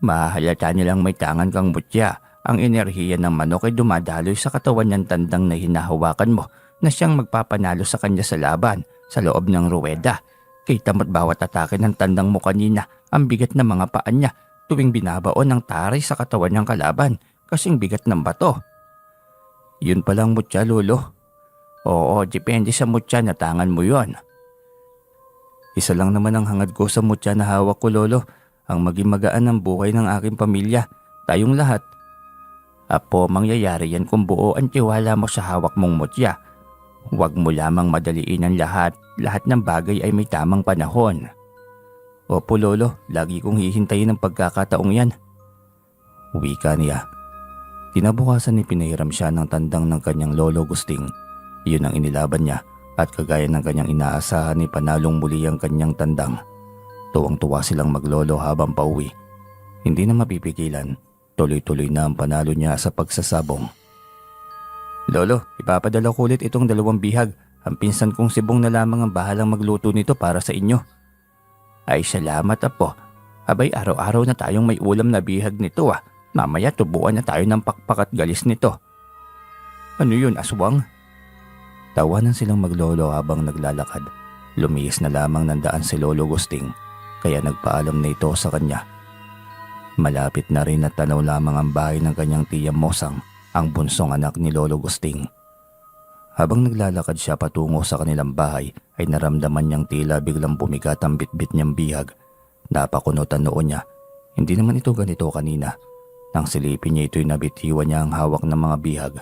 A: Mahahalata nilang may tangan kang mutya. Ang enerhiya ng manok ay dumadaloy sa katawan ng tandang na hinahawakan mo na siyang magpapanalo sa kanya sa laban sa loob ng ruweda. Kita mo't bawat atake ng tandang mo kanina ang bigat ng mga paan niya tuwing binabaon ng taray sa katawan ng kalaban kasing bigat ng bato. Yun palang mutya, Lolo. Oo, depende sa mutya na tangan mo yon. Isa lang naman ang hangad ko sa mutya na hawak ko, Lolo. Ang maging magaan ang buhay ng aking pamilya. Tayong lahat. Apo, mangyayari yan kung buo ang tiwala mo sa hawak mong mutya. Huwag mo lamang madaliin ang lahat. Lahat ng bagay ay may tamang panahon. Opo, Lolo. Lagi kong hihintayin ang pagkakataong yan. Wika niya. Kinabukasan ni pinahiram siya ng tandang ng kanyang Lolo Gusting. Iyon ang inilaban niya at kagaya ng kanyang inaasahan ni panalong muli ang kanyang tandang. Tuwang-tuwa silang maglolo habang pauwi. Hindi na mapipigilan. Tuloy-tuloy na ang panalo niya sa pagsasabong. Lolo, ipapadala ko ulit itong 2 bihag. Ang pinsan kong sibong na lamang ang bahalang magluto nito para sa inyo. Ay salamat, Apo. Abay, araw-araw na tayong may ulam na bihag nito Mamaya tubuan na tayo ng pakpak at galis nito. Ano yun, aswang? Tawanan silang maglolo habang naglalakad. Lumihis na lamang ng daan si Lolo Gusting, kaya nagpaalam na ito sa kanya. Malapit na rin at tanaw lamang ang bahay ng kanyang tiya Mosang, ang bunsong anak ni Lolo Gusting. Habang naglalakad siya patungo sa kanilang bahay ay naramdaman niyang tila biglang bumigat ang bitbit niyang bihag. Napakunot ang noo niya. Hindi naman ito ganito kanina. Nang silipin niya ito'y nabitiwan niya ang hawak ng mga bihag.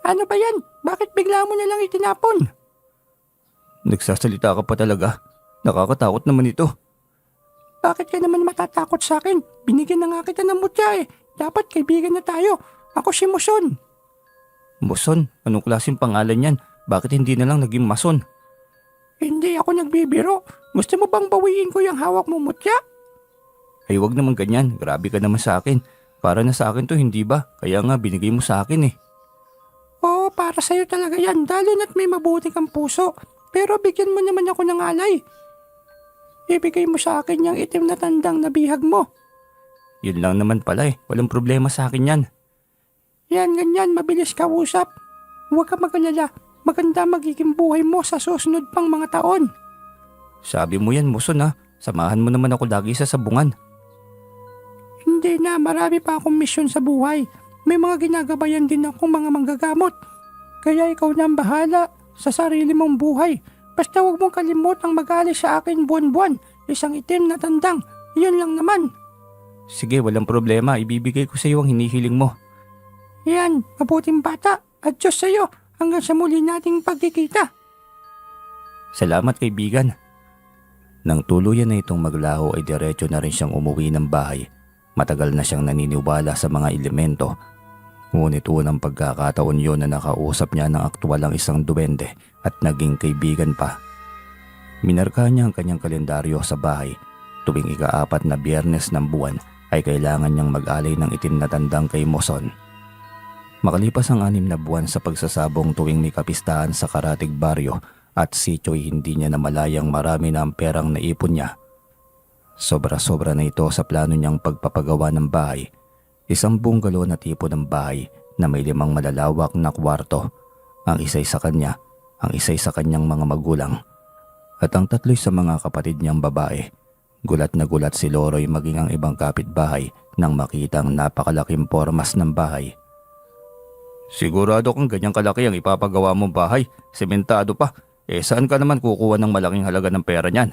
B: Ano ba yan? Bakit bigla mo na lang itinapon?
A: Nagsasalita ka pa talaga. Nakakatakot naman ito.
B: Bakit ka naman matatakot sa akin? Binigyan na nga kita ng mutya eh. Dapat kaibigan na tayo. Ako si Muson.
A: Muson? Anong klaseng pangalan yan? Bakit hindi na lang naging Mason?
B: Hindi ako nagbibiro. Gusto mo bang bawiin ko yung hawak mo mutya?
A: Ay wag naman ganyan. Grabe ka naman sa akin. Para na sa akin to, hindi ba? Kaya nga binigay mo sa akin eh.
B: Oo, para sa'yo talaga yan. Lalo na't may mabuti kang puso. Pero bigyan mo naman ako ng alay. Ibigay mo sa akin yung itim na tandang na bihag mo.
A: Yun lang naman pala eh. Walang problema sa akin yan.
B: Yan, ganyan. Mabilis ka usap. Huwag ka mag-alala. Maganda magiging buhay mo sa susunod pang mga taon.
A: Sabi mo yan, Muson ha. Samahan mo naman ako lagi sa sabungan.
B: Hindi na, marami pa akong misyon sa buhay. May mga ginagabayan din akong mga manggagamot. Kaya ikaw na ang bahala sa sarili mong buhay. Basta huwag mong kalimutang mag-alis sa akin buwan-buwan. Isang itim na tandang. Yun lang naman.
A: Sige, walang problema. Ibibigay ko sa iyo ang hinihiling mo.
B: Yan, mabuting bata. At Diyos sa'yo hanggang sa muli nating pagkikita.
A: Salamat kaibigan. Nang tuluyan na itong maglaho ay diretso na rin siyang umuwi ng bahay. Matagal na siyang naniniwala sa mga elemento. Ngunit unang pagkakataon yon na nakausap niya ng aktwal ang isang duwende at naging kaibigan pa. Minarka niya ang kanyang kalendaryo sa bahay. Tuwing ika-4 na Biyernes ng buwan ay kailangan niyang mag-alay ng itim na tandang kay Muson. Makalipas ang 6 na buwan sa pagsasabong tuwing may kapistahan sa karatig baryo at sityo'y hindi niya namalayang marami na ang perang naipon niya. Sobra-sobra na ito sa plano niyang pagpapagawa ng bahay. Isang bungalow na tipo ng bahay na may 5 malalawak na kwarto. Ang isa'y sa kanya, ang isa'y sa kanyang mga magulang. At ang 3 sa mga kapatid niyang babae. Gulat na gulat si Loroy maging ang ibang kapitbahay nang makita ang napakalaking pormas ng bahay. Sigurado kang ganyang kalaki ang ipapagawa mong bahay, sementado pa. Saan ka naman kukuha ng malaking halaga ng pera niyan?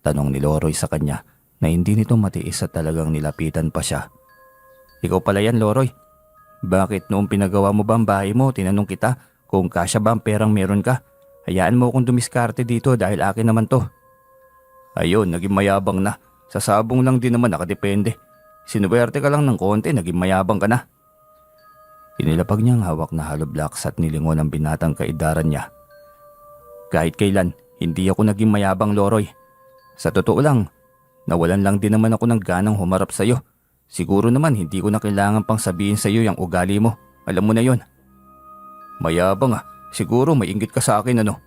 A: Tanong ni Loroy sa kanya na hindi nito matiis at talagang nilapitan pa siya. Ikaw pala yan, Loroy. Bakit noong pinagawa mo ba ang bahay mo, tinanong kita kung kasya ba ang perang meron ka? Hayaan mo akong dumiskarte dito dahil akin naman to. Ayun, naging mayabang na. Sa sabong lang din naman nakadepende. Sinuwerte ka lang ng konti, naging mayabang ka na. Inilapag niyang hawak na hollow blocks at nilingon ang binatang kaidaran niya. Kahit kailan, hindi ako naging mayabang, Loroy. Sa totoo lang, nawalan lang din naman ako ng ganang humarap sa iyo. Siguro naman hindi ko na kailangan pang sabihin sa iyo yung ugali mo. Alam mo na yon. Mayabang ah, siguro may inggit ka sa akin ano.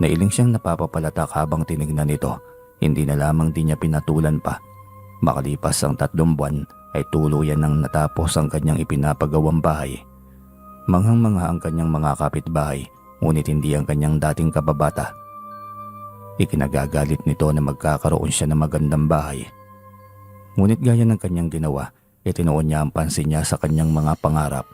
A: Nailing siyang napapapalatak habang tinignan nito. Hindi na lamang din niya pinatulan pa. Makalipas ang 3 buwan ay tuluyan nang natapos ang kanyang ipinapagawang bahay. Manghang-mangha ang kanyang mga kapitbahay, ngunit hindi ang kanyang dating kababata. Ikinagagalit nito na magkakaroon siya ng magandang bahay. Ngunit gaya ng kanyang ginawa, itinoon niya ang pansin niya sa kanyang mga pangarap.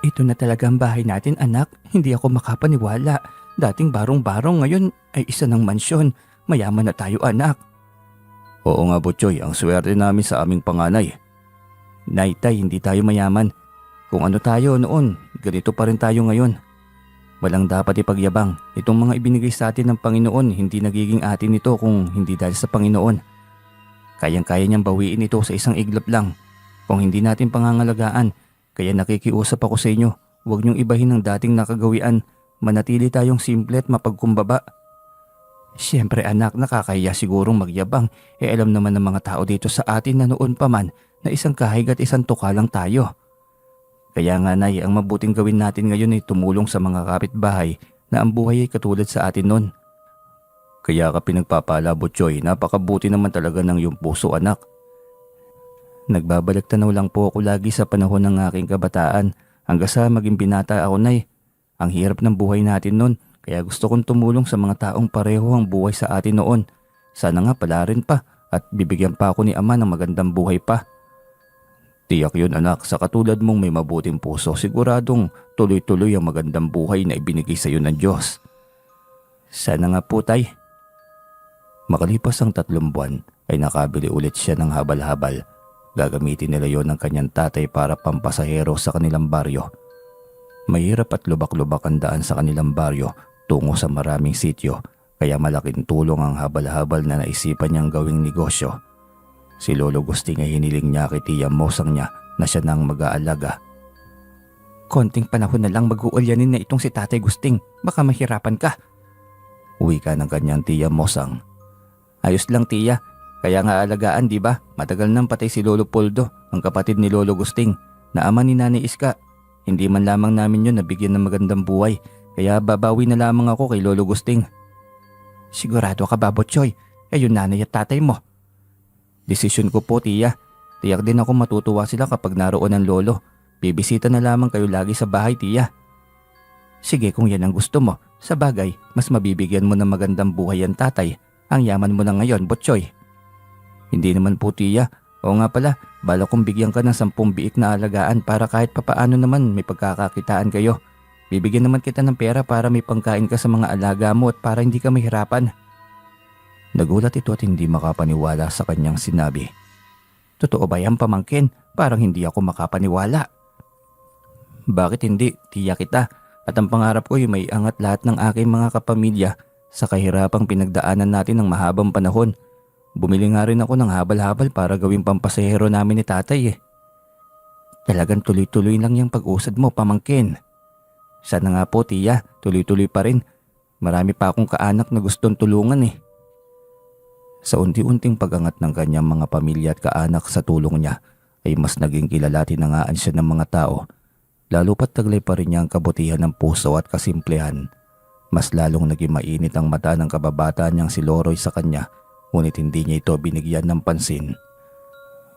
A: Ito na talaga ang bahay natin, anak. Hindi ako makapaniwala. Dating barong-barong, ngayon ay isa ng mansyon. Mayaman na tayo, anak. Oo nga, Butchoy. Ang swerte namin sa aming panganay. Nay, tay, hindi tayo mayaman. Kung ano tayo noon, ganito pa rin tayo ngayon. Walang dapat ipagyabang. Itong mga ibinigay sa atin ng Panginoon, hindi nagiging atin ito kung hindi dahil sa Panginoon. Kayang-kaya niyang bawiin ito sa isang iglap lang. Kung hindi natin pangangalagaan, kaya nakikiusap ako sa inyo, huwag niyong ibahin ang dating nakagawian. Manatili tayong simple at mapagkumbaba. Siyempre anak, nakakahiya sigurong magyabang. Alam naman ng mga tao dito sa atin na noon pa man na isang kahig at isang tuka lang tayo. Kaya nga nay, ang mabuting gawin natin ngayon ay tumulong sa mga kapitbahay na ang buhay ay katulad sa atin noon. Kaya ka pinagpapala, Butchoy, napakabuti naman talaga ng iyong puso, anak. Nagbabalik tanaw lang po ako lagi sa panahon ng aking kabataan hanggang sa maging binata ako, nay. Ang hirap ng buhay natin noon, kaya gusto kong tumulong sa mga taong pareho ang buhay sa atin noon. Sana nga pala rin pa at bibigyan pa ako ni Ama ng magandang buhay pa. Tiyak yun anak, sa katulad mong may mabuting puso, siguradong tuloy-tuloy ang magandang buhay na ibinigay sa iyo ng Diyos. Sana nga po tay. Makalipas ang 3 buwan ay nakabili ulit siya ng habal-habal. Gagamitin nila yon ng kanyang tatay para pampasahero sa kanilang baryo. Mahirap at lubak-lubak ang daan sa kanilang baryo tungo sa maraming sityo, kaya malaking tulong ang habal-habal na naisipan niyang gawing negosyo. Si Lolo Gusting ay hiniling niya kay Tia Mosang niya na siya nang mag-aalaga. Konting panahon na lang mag-uulyanin na itong si Tatay Gusting, baka mahirapan ka. Uwi ka ng kanyang Tia Mosang. Ayos lang tiya, kaya nga alagaan di ba? Matagal nang patay si Lolo Poldo, ang kapatid ni Lolo Gusting, na ama ni Nanay Iska. Hindi man lamang namin yun nabigyan ng magandang buhay, kaya babawi na lamang ako kay Lolo Gusting. Sigurado ka ba, Butchoy? Yung nanay at tatay mo. Desisyon ko po tiya, tiyak din ako matutuwa sila kapag naroon ang lolo. Bibisita na lamang kayo lagi sa bahay tiya. Sige kung yan ang gusto mo, sa bagay, mas mabibigyan mo ng magandang buhay ang tatay. Ang yaman mo na ngayon, Butchoy. Hindi naman po tiya. Oo nga pala, bala kong bigyan ka ng 10 biik na alagaan para kahit papaano naman may pagkakakitaan kayo. Bibigyan naman kita ng pera para may pangkain ka sa mga alaga mo at para hindi ka mahirapan. Nagulat ito at hindi makapaniwala sa kanyang sinabi. Totoo ba yan, pamangkin? Parang hindi ako makapaniwala. Bakit hindi? Tiya kita. At ang pangarap ko ay may angat lahat ng aking mga kapamilya sa kahirapang pinagdaanan natin ng mahabang panahon. Bumili nga rin ako ng habal-habal para gawing pampasahero namin ni tatay . Talagang tuloy-tuloy lang yung pag-usad mo, pamangkin. Sana nga po tiya, tuloy-tuloy pa rin. Marami pa akong kaanak na gustong tulungan . Sa unti-unting pag-angat ng kanyang mga pamilya at kaanak sa tulong niya ay mas naging kilala at tinangaan siya ng mga tao. Lalo pat taglay pa rin niya ang kabutihan ng puso at kasimplehan. Mas lalong naging mainit ang mata ng kababata niyang si Loroy sa kanya, ngunit hindi niya ito binigyan ng pansin.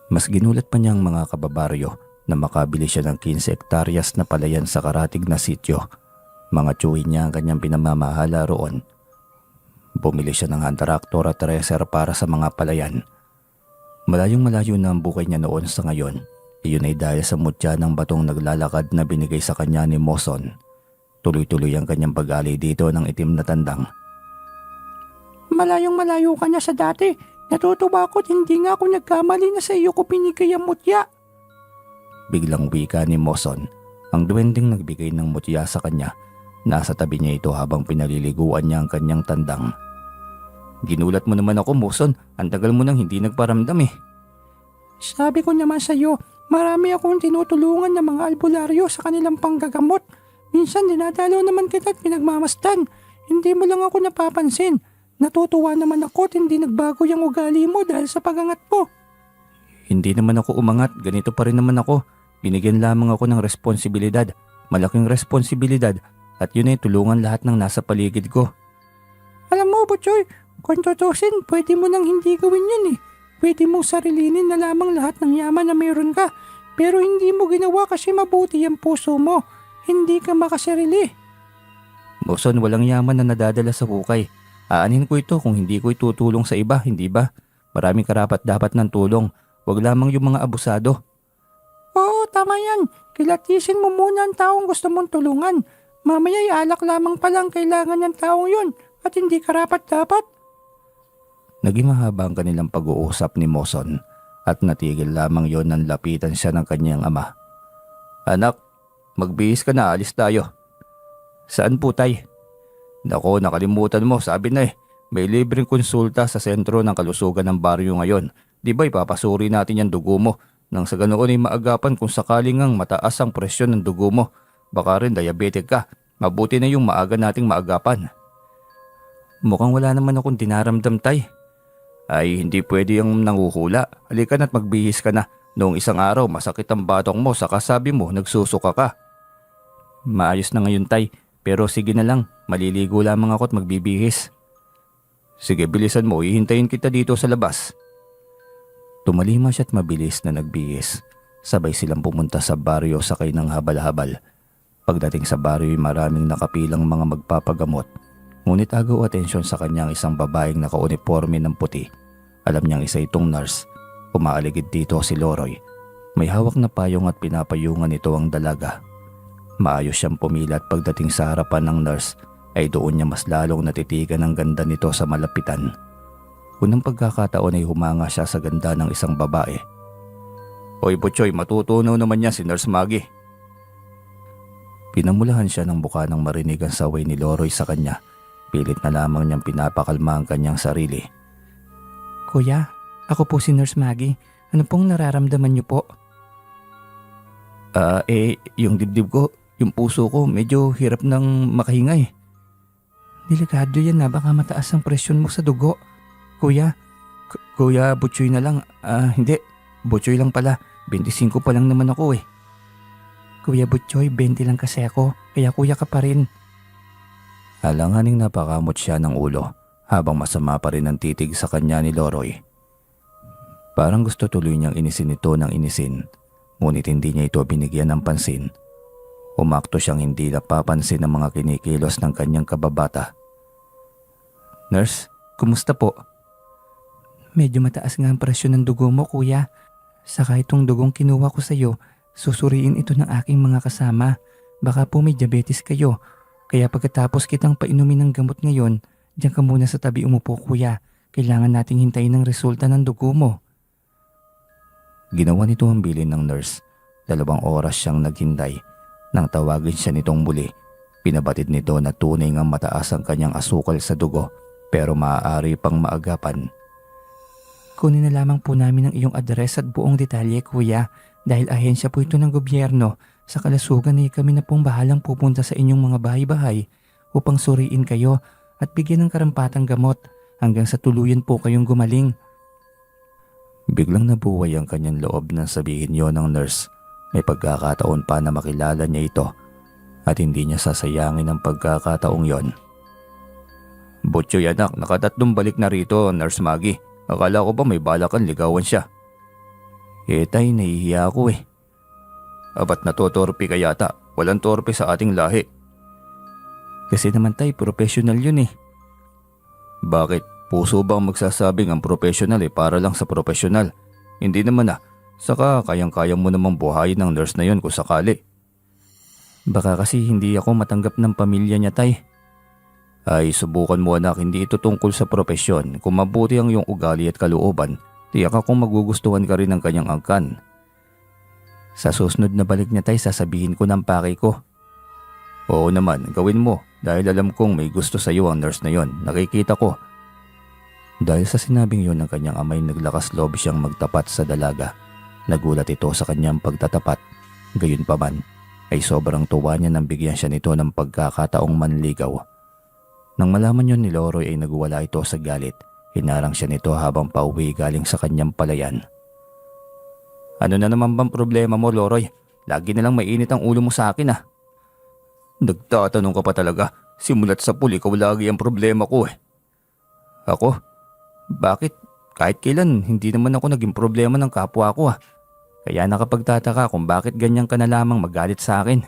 A: Mas ginulat pa niya ang mga kababaryo na makabili siya ng 15 hektaryas na palayan sa karatig na sityo. Mga tsuhin niya ang kanyang pinamamahala roon. Bumili siya ng hand tractor at thresher para sa mga palayan. Malayong malayo na ang bukay niya noon sa ngayon. Iyon ay dahil sa mutya ng batong naglalakad na binigay sa kanya ni Moson. Tuloy-tuloy ang kanyang pag-ali dito ng itim na tandang. Malayong malayo ka na sa dati. Natutuwa ako't hindi nga ako nagkamali na sa iyo ko binigay ang mutya. Biglang wika ni Moson. Ang duwending nagbigay ng mutya sa kanya. Nasa tabi niya ito habang pinaliliguan niya ang kanyang tandang. Ginulat mo naman ako, Moson. Ang tagal mo nang hindi nagparamdam . Sabi ko naman sa iyo, marami akong tinutulungan ng mga albularyo sa kanilang panggagamot. Minsan dinadalaw naman kita at pinagmamasdan. Hindi mo lang ako napapansin. Natutuwa naman ako at hindi nagbago yung ugali mo dahil sa pagangat mo. Hindi naman ako umangat. Ganito pa rin naman ako. Binigyan lamang ako ng responsibilidad. Malaking responsibilidad. At yun ay tulungan lahat ng nasa paligid ko. Alam mo, Butchoy, kung tutusin, pwede mo nang hindi gawin yun . Pwede mong sarilinin na lamang lahat ng yaman na mayroon ka. Pero hindi mo ginawa kasi mabuti ang puso mo. Hindi ka makasarili. Boson, walang yaman na nadadala sa hukay. Aanin ko ito kung hindi ko itutulong sa iba, hindi ba? Maraming karapat dapat ng tulong. Huwag lamang yung mga abusado. Oo, tama yan. Kilatisin mo muna ang taong gusto mong tulungan. Mamaya alak lamang palang kailangan ng taong yun at hindi karapat dapat. Naging mahaba ang kanilang pag-uusap ni Moson at natigil lamang yon nang lapitan siya ng kanyang ama. Anak, magbihis ka na, alis tayo. Saan po tay? Nako, nakalimutan mo, sabi na may libreng konsulta sa sentro ng kalusugan ng baryo ngayon. Di ba ipapasuri natin yung dugo mo nang sa ganoon ay maagapan kung sakaling ang mataas ang presyon ng dugo mo. Baka rin diabetic ka, mabuti na yung maaga nating maagapan. Mukhang wala naman akong dinaramdam tay. Ay hindi pwede yung nanguhula, halika na't magbihis ka na. Noong isang araw masakit ang batong mo saka sabi mo nagsusuka ka. Maayos na ngayon tay, pero sige na lang, maliligo lamang ako at magbibihis. Sige bilisan mo, hihintayin kita dito sa labas. Tumalima siya at mabilis na nagbihis. Sabay silang pumunta sa baryo sakay ng habal-habal. Pagdating sa baryo ay maraming nakapilang mga magpapagamot. Ngunit agaw atensyon sa kanyang isang babaeng nakauniforme ng puti. Alam niyang isa itong nurse. Umaaligid dito si Loroy. May hawak na payong at pinapayungan ito ang dalaga. Maayos siyang pumila at pagdating sa harapan ng nurse ay doon niya mas lalong natitigan ang ganda nito sa malapitan. Unang pagkakataon ay humanga siya sa ganda ng isang babae.
B: Oy Butchoy, matutunaw naman niya si Nurse Maggie.
A: Pinamulahan siya ng buka nang marinig ang saway ni Loroy sa kanya. Pilit na lamang niyang pinapakalma ang kanyang sarili.
C: Kuya, ako po si Nurse Maggie. Ano pong nararamdaman niyo po?
A: Yung dibdib ko, yung puso ko medyo hirap nang makahinga eh.
C: Delikado yan na baka mataas ang presyon mo sa dugo. Kuya,
A: Kuya, Butchoy na lang. Hindi, Butchoy lang pala. 25 pa lang naman ako eh.
C: Kuya Butchoy, 20 lang kasi ako, kaya kuya ka pa rin.
A: Alanganing napakamot siya ng ulo habang masama pa rin ang titig sa kanya ni Loroy. Parang gusto tuloy niyang inisin ito ng inisin, ngunit hindi niya ito binigyan ng pansin. Umakto siyang hindi napapansin ang mga kinikilos ng kanyang kababata. Nurse, kumusta po?
C: Medyo mataas nga ang presyon ng dugo mo, kuya. Saka itong dugong kinuha ko sa iyo, susuriin ito ng aking mga kasama. Baka po may diabetes kayo. Kaya pagkatapos kitang painumin ng gamot ngayon, diyan ka muna sa tabi umupo, kuya. Kailangan nating hintayin ang resulta ng dugo mo.
A: Ginawa nito ang bilin ng nurse. 2 oras siyang naghintay. Nang tawagin siya nitong muli, pinabatid nito na tunay ngang mataas ang kanyang asukal sa dugo pero maaari pang maagapan.
C: Kunin na lamang po namin ang iyong address at buong detalye, kuya. Dahil ahensya po ito ng gobyerno, sa kalasugan ay kami na pong bahalang pupunta sa inyong mga bahay-bahay upang suriin kayo at bigyan ng karampatang gamot hanggang sa tuluyan po kayong gumaling.
A: Biglang nabuhay ang kanyang loob nang sabihin yon ng nurse. May pagkakataon pa na makilala niya ito at hindi niya sasayangin ang pagkakataong yon.
B: Butchoy anak, nakatatlong balik na rito, Nurse Maggie. Akala ko ba may balakan ligawan siya?
A: Tay, nahihiya ako eh.
B: Abat natutorpe ka yata. Walang torpe sa ating lahi.
A: Kasi naman tay, professional yun eh.
B: Bakit? Puso bang magsasabing ang professional para lang sa professional? Hindi naman ah. Saka kayang-kaya mo namang buhayin ng nurse na yon kung sakali.
A: Baka kasi hindi ako matanggap ng pamilya niya tay.
B: Ay subukan mo anak, hindi ito tungkol sa propesyon. Kung mabuti ang iyong ugali at kalooban, tiyak akong magugustuhan ka rin ng kanyang angkan.
A: Sa susunod na balik niya tay, sasabihin ko ng pakay ko.
B: Oo naman, gawin mo dahil alam kong may gusto sa iyo ang nurse na yon. Nakikita ko.
A: Dahil sa sinabing yon ng kanyang amay, naglakas loob siyang magtapat sa dalaga. Nagulat ito sa kanyang pagtatapat. Gayunpaman ay sobrang tuwa niya nang bigyan siya nito ng pagkakataong manligaw. Nang malaman yon ni Loroy ay nagwala ito sa galit. Hinarang siya nito habang pauwi galing sa kanyang palayan.
B: Ano na naman bang problema mo, Loroy? Lagi na lang mainit ang ulo mo sa akin ah. Nagtatanong ka pa talaga. Simulat sa pool, ikaw lagi ang problema ko eh.
A: Ako? Bakit? Kahit kailan, hindi naman ako naging problema ng kapwa ko ah. Kaya nakapagtataka kung bakit ganyan ka na lamang magalit sa akin.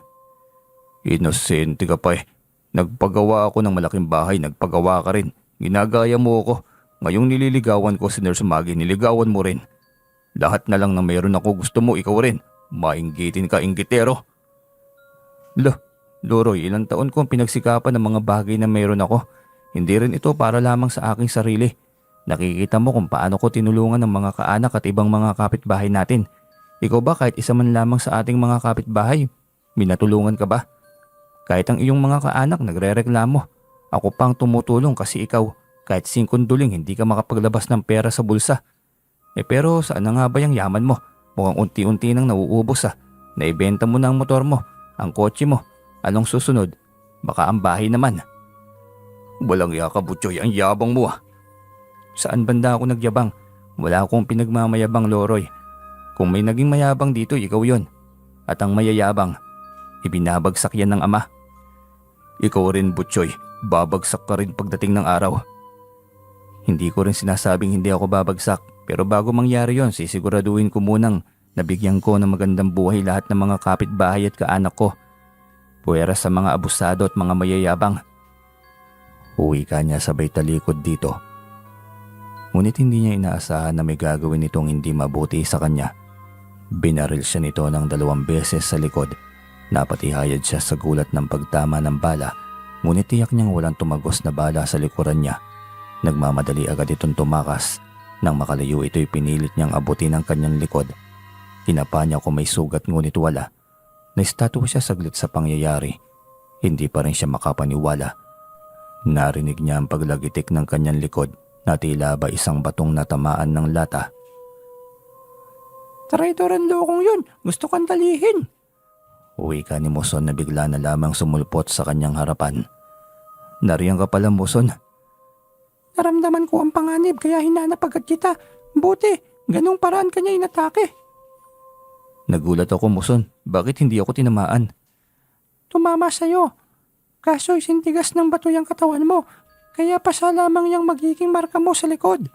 B: Inosente ka pa eh. Nagpagawa ako ng malaking bahay, nagpagawa ka rin. Ginagaya mo ako. Ngayong nililigawan ko si Nurse Maggie, niligawan mo rin. Lahat na lang na mayroon ako gusto mo, ikaw rin. Mainggitin ka, inggitero.
A: Loroy, ilang taon kong pinagsikapan ng mga bagay na mayroon ako. Hindi rin ito para lamang sa aking sarili. Nakikita mo kung paano ko tinulungan ng mga kaanak at ibang mga kapitbahay natin. Ikaw ba kahit isa man lamang sa ating mga kapitbahay, minatulungan ka ba? Kahit ang iyong mga kaanak nagrereklamo. Ako pang tumutulong kasi ikaw, kahit 5 duling hindi ka makapaglabas ng pera sa bulsa. Pero saan na nga ba yung yaman mo? Mukhang unti-unti nang nauubos ah. Naibenta mo na ang motor mo, ang kotse mo. Anong susunod? Baka ang bahay naman.
B: Walang yaka Butchoy, ang yabang mo ah.
A: Saan banda ako nagyabang? Wala akong pinagmamayabang, Loroy. Kung may naging mayabang dito, ikaw yon. At ang mayayabang, ibinabagsak yan ng ama.
B: Ikaw rin Butchoy, babagsak ka rin pagdating ng araw.
A: Hindi ko rin sinasabing hindi ako babagsak, pero bago mangyari yon, sisiguraduhin ko munang nabigyan ko ng magandang buhay lahat ng mga kapitbahay at kaanak ko. Puwera sa mga abusado at mga mayayabang. Uwi ka niya sabay talikod dito. Ngunit hindi niya inaasahan na may gagawin itong hindi mabuti sa kanya. Binaril siya nito ng 2 beses sa likod. Napatihayad siya sa gulat ng pagtama ng bala, ngunit tiyak niyang walang tumagos na bala sa likuran niya. Nagmamadali agad itong tumakas. Nang makalayo ito'y pinilit niyang abutin ang kanyang likod. Hinapa niya kung may sugat ngunit wala. Naistatwa siya saglit sa pangyayari. Hindi pa rin siya makapaniwala. Narinig niya ang paglagitik ng kanyang likod na tila ba isang batong natamaan ng lata.
C: Traitor ang lokong yun! Gusto kang talihin!
A: Uwi ka ni Muson na bigla na lamang sumulpot sa kanyang harapan. Nariyan ka pala, Muson.
C: Naramdaman ko ang panganib kaya hinanap agad kita. Buti, ganung paraan kanya inatake.
A: Nagulat ako, Muson. Bakit hindi ako tinamaan?
C: Tumama sa'yo. Kaso'y sintigas ng bato yung katawan mo. Kaya pa siya lamang yung magiging marka mo sa likod.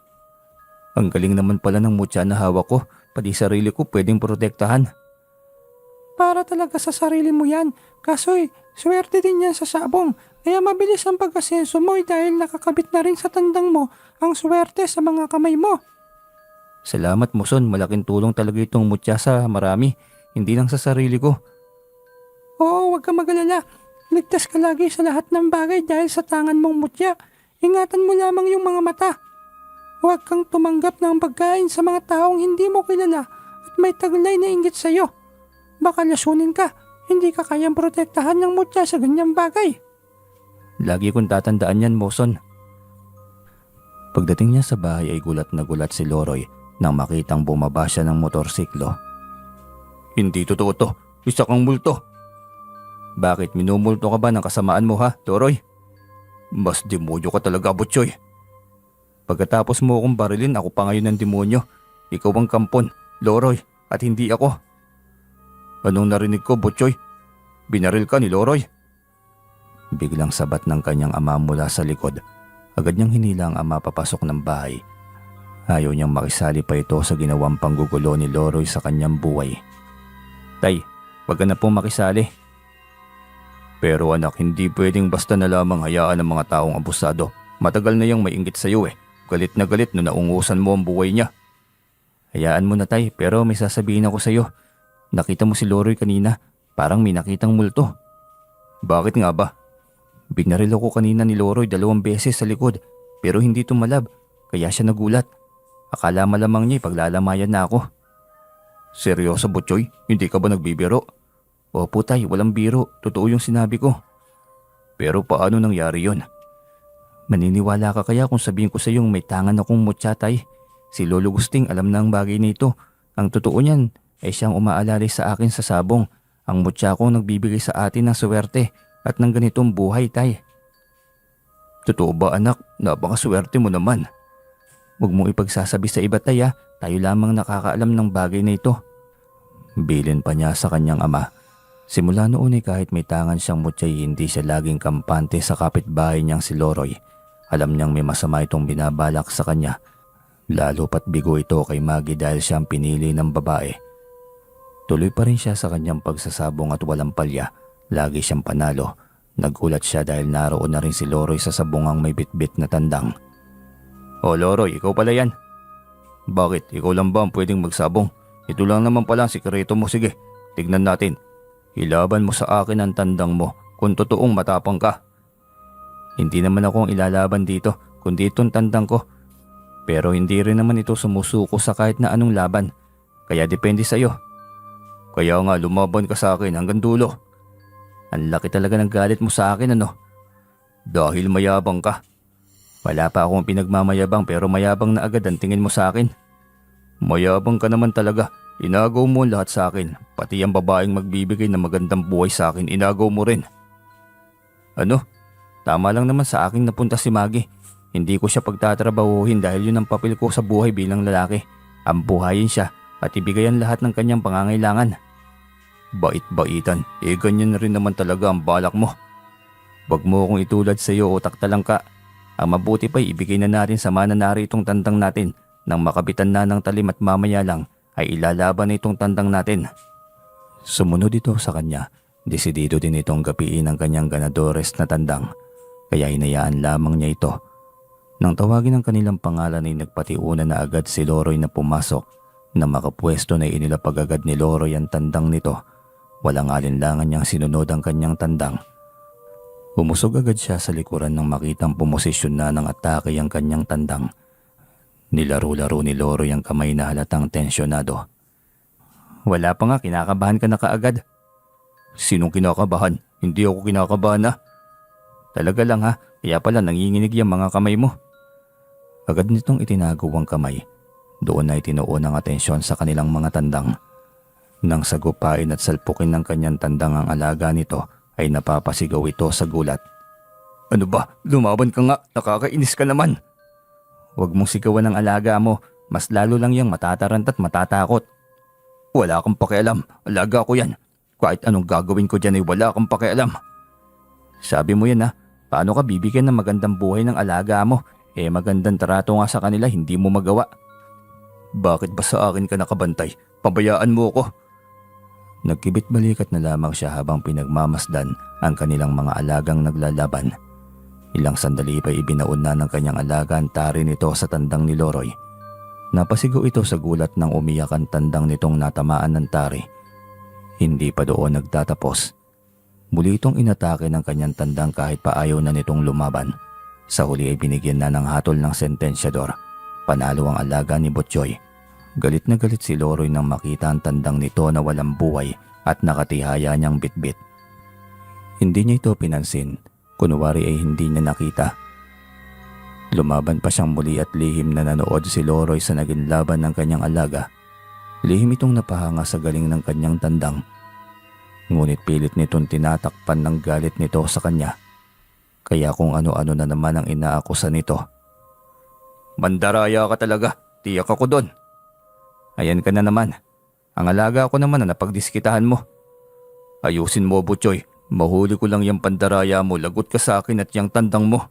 A: Ang galing naman pala ng mutya na hawak ko. Pati sarili ko pwedeng protektahan.
C: Para talaga sa sarili mo yan. Kaso'y, swerte din yan sa sabong. Kaya mabilis ang pag-asenso mo dahil nakakabit na rin sa tandang mo ang swerte sa mga kamay mo.
A: Salamat, Muson. Malaking tulong talaga itong mutya sa marami. Hindi lang sa sarili ko.
C: Oo, huwag ka mag-alala. Ligtas ka lagi sa lahat ng bagay dahil sa tangan mong mutya. Ingatan mo lamang yung mga mata. Huwag kang tumanggap ng pagkain sa mga taong hindi mo kilala at may taglay na inggit sa'yo. Baka lasunin ka. Hindi ka kayang protektahan ng mutya sa ganyang bagay.
A: Lagi kong tatandaan yan, Muson. Pagdating niya sa bahay ay gulat na gulat si Loroy nang makitang bumaba siya ng motorsiklo. Hindi totoo to. Isa kang multo. Bakit minumulto ka ba ng kasamaan mo ha, Loroy? Mas demonyo ka talaga, Butchoy. Pagkatapos mo akong barilin, ako pa ngayon ng demonyo. Ikaw ang kampon, Loroy, at hindi ako. Anong narinig ko, Butchoy? Binaril ka ni Loroy? Biglang sabat ng kanyang ama mula sa likod. Agad niyang hinila ang ama papasok ng bahay. Ayaw niyang makisali pa ito sa ginawang panggugulo ni Loroy sa kanyang buhay. Tay, wag ka na pong makisali. Pero anak, hindi pwedeng basta na lamang hayaan ng mga taong abusado. Matagal na yung mainggit sa'yo eh. Galit na galit na naungusan mo ang buhay niya. Hayaan mo na tay, pero may sasabihin ako sa'yo. Nakita mo si Loroy kanina, parang may nakitang multo. Bakit nga ba? Binaril ako kanina ni Loroy 2 beses sa likod, pero hindi tumalab, kaya siya nagulat. Akala malamang niya ipaglalamayan na ako. Seryoso, Butchoy? Hindi ka ba nagbibiro? Opo tay, walang biro. Totoo yung sinabi ko. Pero paano nangyari yon? Maniniwala ka kaya kung sabihin ko sa iyong may tangan akong mutya, tay? Si Lolo Gusting alam na ang bagay na ito. Ang totoo niyan ay siyang umaalalay sa akin sa sabong. Ang mutya ko nagbibigay sa atin ng swerte at ng ganitong buhay, tay. Totoo ba anak? Napakaswerte mo naman. Huwag mong ipagsasabi sa iba, tay ha. Tayo lamang nakakaalam ng bagay na ito. Bilin pa niya sa kanyang ama. Simula noon ay kahit may tangan siyang mutya, hindi siya laging kampante sa kapitbahay niyang si Loroy. Alam niyang may masama itong binabalak sa kanya. Lalo pat bigo ito kay Maggie dahil siyang pinili ng babae. Tuloy pa rin siya sa kanyang pagsasabong at walang palya. Lagi siyang panalo. Nagulat siya dahil naroon na rin si Loroy sa sabungang may bitbit na tandang. O Loroy, ikaw pala yan. Bakit? Ikaw lang ba ang pwedeng magsabong? Ito lang naman pala ang sikreto mo. Sige, tignan natin. Ilaban mo sa akin ang tandang mo kung totoong matapang ka. Hindi naman ako ang ilalaban dito, kundi itong tandang ko. Pero hindi rin naman ito sumusuko sa kahit na anong laban. Kaya depende sa'yo. Kaya nga lumaban ka sa akin hanggang dulo. Ang laki talaga ng galit mo sa akin, ano? Dahil mayabang ka. Wala pa akong pinagmamayabang pero mayabang na agad ang tingin mo sa akin. Mayabang ka naman talaga. Inagaw mo lahat sa akin. Pati ang babaeng magbibigay ng magandang buhay sa akin, inagaw mo rin. Ano? Tama lang naman sa akin napunta si Maggie. Hindi ko siya pagtatrabahuhin dahil yun ang papel ko sa buhay bilang lalaki. Ang buhayin siya at ibigayan lahat ng kanyang pangangailangan. Bait-baitan, ganyan na rin naman talaga ang balak mo. Wag mo akong itulad sa iyo o taktalang ka. Ang mabuti pa'y ibigay na natin sa mananari itong tandang natin nang makabitan na ng talim at mamaya lang ay ilalaban na itong tandang natin. Sumunod ito sa kanya. Desidido din itong gapiin ang kanyang ganadores na tandang. Kaya hinayaan lamang niya ito. Nang tawagin ang kanilang pangalan ay nagpatiuna na agad si Loroy na pumasok. Na makapwesto na inilapag agad ni Loroy ang tandang nito. Walang alinlangan niyang sinunod ang kanyang tandang. Umusog agad siya sa likuran nang makitang pumosisyon na ng atake ang kanyang tandang. Nilaro-laro ni Loroy ang kamay na halatang tensyonado.
B: Wala pa nga, kinakabahan ka na kaagad.
A: Sinong kinakabahan? Hindi ako kinakabahan na.
B: Talaga lang ha, kaya pala nanginginig yung mga kamay mo.
A: Agad nitong itinago ang kamay. Doon ay tinuon ang atensyon sa kanilang mga tandang. Nang sagupain at salpukin ng kanyang tandang ang alaga nito, ay napapasigaw ito sa gulat.
B: Ano ba? Lumaban ka nga, nakakainis ka naman. Huwag mong sigawan ang alaga mo, mas lalo lang yung matatarant at matatakot.
A: Wala kang pakialam, alaga ko yan. Kahit anong gagawin ko dyan ay wala kang pakialam.
B: Sabi mo yan ha, paano ka bibigyan ng magandang buhay ng alaga mo? Magandang trato nga sa kanila, hindi mo magawa.
A: Bakit ba sa akin ka nakabantay? Pabayaan mo ako. Nagkibit balikat na lamang siya habang pinagmamasdan ang kanilang mga alagang naglalaban. Ilang sandali pa ibinaon na ng kanyang alaga ang tari nito sa tandang ni Loroy. Napasigaw ito sa gulat nang umiyak ang tandang nitong natamaan ng tari. Hindi pa doon nagtatapos. Muli itong inatake ng kanyang tandang kahit pa ayaw na nitong lumaban. Sa huli ay binigyan na ng hatol ng sentensyador. Panalo ang alaga ni Butchoy. Galit na galit si Loroy nang makita ang tandang nito na walang buhay at nakatihaya niyang bitbit. Hindi niya ito pinansin, kunwari ay hindi niya nakita. Lumaban pa siyang muli at lihim na nanood si Loroy sa naging laban ng kanyang alaga. Lihim itong napahanga sa galing ng kanyang tandang. Ngunit pilit nitong tinatakpan ng galit nito sa kanya. Kaya kung ano-ano na naman ang inaakusa nito.
B: Mandaraya ka talaga, tiyak ako doon. Ayan ka na naman. Ang alaga ko naman na napagdiskitahan mo.
A: Ayusin mo, Butchoy. Mahuli ko lang yung pandaraya mo, lagot ka sa akin at yung tandang mo.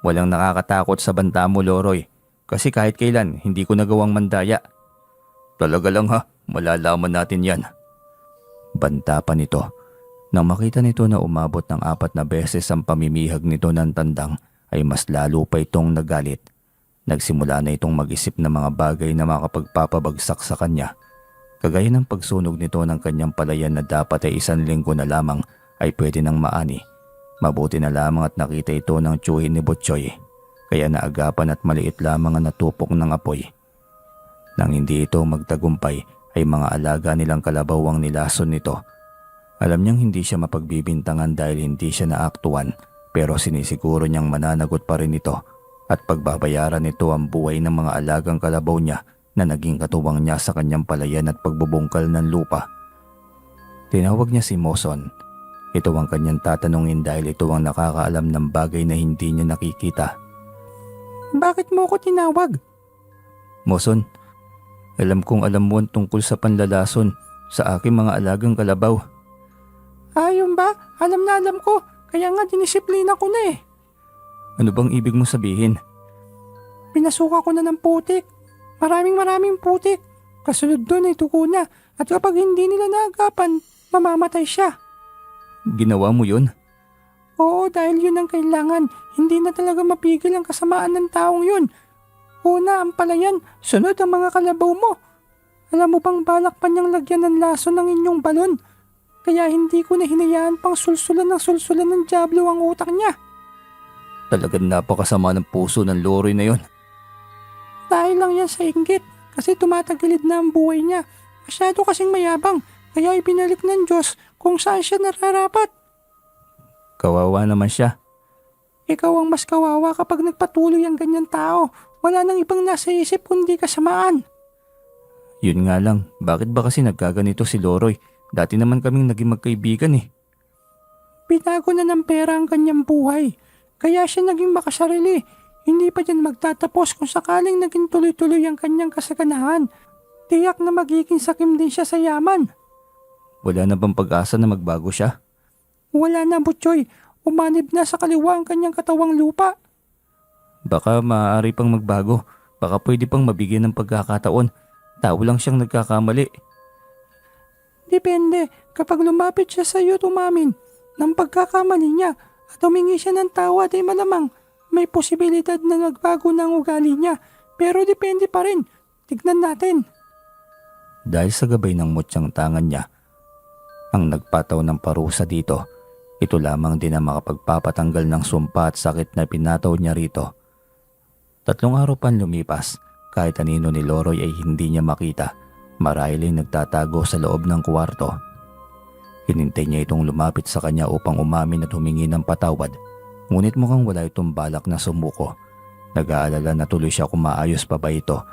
B: Walang nakakatakot sa banta mo, Loroy. Kasi kahit kailan, hindi ko nagawang mandaya.
A: Talaga lang ha, malalaman natin yan. Banta pa nito. Nang makita nito na umabot ng 4 na beses ang pamimihag nito ng tandang, ay mas lalo pa itong nagalit. Nagsimula na itong mag-isip ng mga bagay na makapagpapabagsak sa kanya. Kagaya ng pagsunog nito ng kanyang palayan na dapat ay 1 linggo na lamang ay pwede nang maani. Mabuti na lamang at nakita ito ng tiyuhin ni Butchoy. Kaya naagapan at maliit lamang ang natupok ng apoy. Nang hindi ito magtagumpay ay mga alaga nilang kalabaw ang nilason nito. Alam niyang hindi siya mapagbibintangan dahil hindi siya naaktuan, pero sinisiguro niyang mananagot pa rin ito. At pagbabayaran nito ang buhay ng mga alagang kalabaw niya na naging katuwang niya sa kanyang palayan at pagbubungkal ng lupa. Tinawag niya si Moson. Ito ang kanyang tatanungin dahil ito ang nakakaalam ng bagay na hindi niya nakikita.
C: Bakit mo ko tinawag?
A: Moson, alam kong alam mo ang tungkol sa panlalason sa aking mga alagang kalabaw.
C: Ayun ba? Alam na alam ko. Kaya nga dinisiplina ko na eh.
A: Ano bang ibig mo sabihin?
C: Pinasuka ko na ng putik. Maraming putik. Kasunod doon ay tuko na. At kapag hindi nila naagapan, mamamatay siya.
A: Ginawa mo yun?
C: Oo, dahil yun ang kailangan. Hindi na talaga mapigil ang kasamaan ng taong yun. Una ang palayan, sunod ang mga kalabaw mo. Alam mo bang balak pa niyang lagyan ng lason ng inyong balon? Kaya hindi ko na hinayaan pang sulsulan ng Diablo ang utak niya.
A: Talagang napakasama ng puso ng Loroy na yon.
C: Dahil lang yan sa inggit kasi tumatagilid na ang buhay niya. Masyado kasing mayabang kaya ibinalik ng Diyos kung saan siya nararapat.
A: Kawawa naman siya.
C: Ikaw ang mas kawawa kapag nagpatuloy ang ganyan tao. Wala nang ibang nasa isip kundi kasamaan.
A: Yun nga lang, bakit ba kasi nagkaganito si Loroy? Dati naman kaming naging magkaibigan eh.
C: Binago na ng pera ang kanyang buhay. Kaya siya naging makasarili. Hindi pa dyan magtatapos kung sakaling naging tuloy-tuloy ang kanyang kasaganahan. Tiyak na magiging sakim din siya sa yaman.
A: Wala na bang pag-asa na magbago siya?
C: Wala na, Butchoy. Umanib na sa kaliwa ang kanyang katawang lupa.
A: Baka maaari pang magbago. Baka pwede pang mabigyan ng pagkakataon. Tao lang siyang nagkakamali.
C: Depende. Kapag lumapit siya sa iyo at umamin ng pagkakamali niya at humingi siya ng tawad ay malamang may posibilidad na nagbago ng ugali niya. Pero depende pa rin. Tignan natin.
A: Dahil sa gabay ng mutsyang tangan niya, ang nagpataw ng parusa dito, Ito lamang din ang makapagpapatanggal ng sumpa at sakit na pinataw niya rito. 3 araw pang lumipas, kahit anino ni Loroy ay hindi niya makita. Marahil ay nagtatago sa loob ng kwarto. Hinintay niya itong lumapit sa kanya upang umamin at humingi ng patawad. Ngunit mukhang wala itong balak na sumuko. Nag-aalala na tuloy siya kung maayos pa ba ito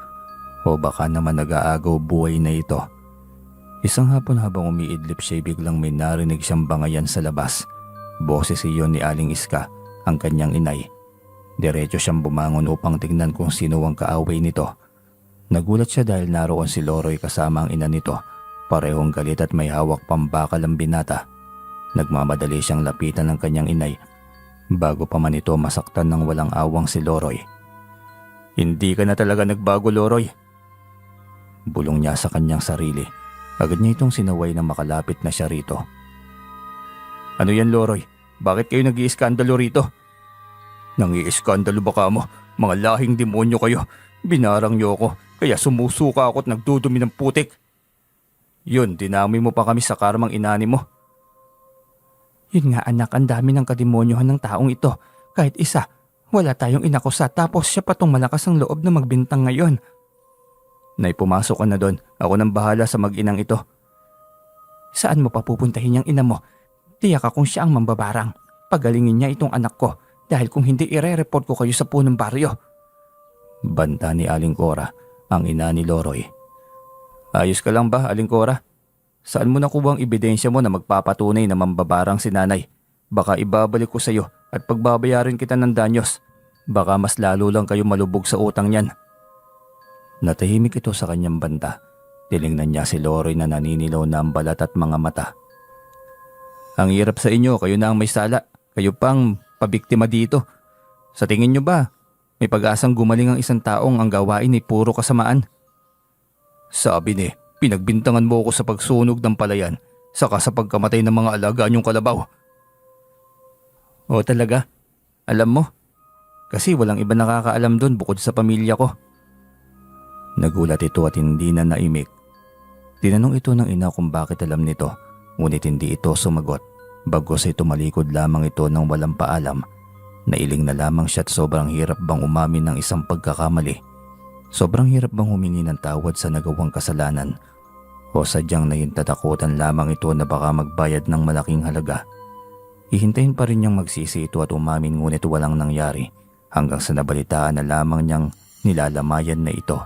A: o baka naman nag-aagaw buhay na ito. Isang hapon habang umiidlip siya biglang may narinig siyang bangayan sa labas. Boses iyon ni Aling Iska, ang kanyang inay. Diretso siyang bumangon upang tignan kung sino ang kaaway nito. Nagulat siya dahil naroon si Loroy kasama ang ina nito. Parehong galit at may hawak pang bakal ang binata. Nagmamadali siyang lapitan ng kanyang inay bago pa man ito masaktan ng walang awang si Loroy. "Hindi ka na talaga nagbago, Loroy," bulong niya sa kanyang sarili. Agad niya itong sinaway na makalapit na siya rito. "Ano yan, Loroy? Bakit kayo nag-iiskandalo rito?" "Nangi-iskandalo ba ka mo? Mga lahing demonyo kayo. Binarang niyo ako, kaya sumusuka ako at nagdudumi ng putik. Yun, dinami mo pa kami sa karmang inani mo."
C: Yun nga anak, ang dami ng kademonyohan ng taong ito. Kahit isa, wala tayong inakusa tapos siya pa tong malakas ang loob na magbintang ngayon.
A: "Nay, pumasok ka na doon. Ako nang bahala sa mag-inang ito."
C: Saan mo pa pupuntahin yung ina mo? Tiyak akong siya ang mambabarang. Pagalingin niya itong anak ko dahil kung hindi ire-report ko kayo sa punong baryo.
A: Banta ni Aling Cora, ang ina ni Loroy. "Ayos ka lang ba, Aling Cora? Saan mo nakuha ang ebidensya mo na magpapatunay na mambabarang si nanay? Baka ibabalik ko sa iyo at pagbabayarin kita ng danyos. Baka mas lalo lang kayo malubog sa utang niyan." Natahimik ito sa kanyang banta. Tiningnan niya si Loroy na naninilaw na ang balat at mga mata. "Ang hirap sa inyo, kayo na ang may sala. Kayo pang pabiktima dito. Sa tingin niyo ba, may pag-asang gumaling ang isang taong ang gawain ay puro kasamaan? Sabi ni, pinagbintangan mo ako sa pagsunog ng palayan, saka sa pagkamatay ng mga alaga niyong kalabaw." "O talaga? Alam mo? Kasi walang iba nakakaalam doon bukod sa pamilya ko." Nagulat ito at hindi na naimik. Tinanong ito ng ina kung bakit alam nito, ngunit hindi ito sumagot. Bagos ay tumalikod lamang ito ng walang paalam. Nailing na lamang siya at sobrang hirap bang umamin ng isang pagkakamali. Sobrang hirap bang humingi ng tawad sa nagawang kasalanan. O sadyang nahintatakutan lamang ito na baka magbayad ng malaking halaga. Hihintayin pa rin niyang magsisi ito at umamin ngunit walang nangyari. Hanggang sa nabalitaan na lamang niyang nilalamayan na ito.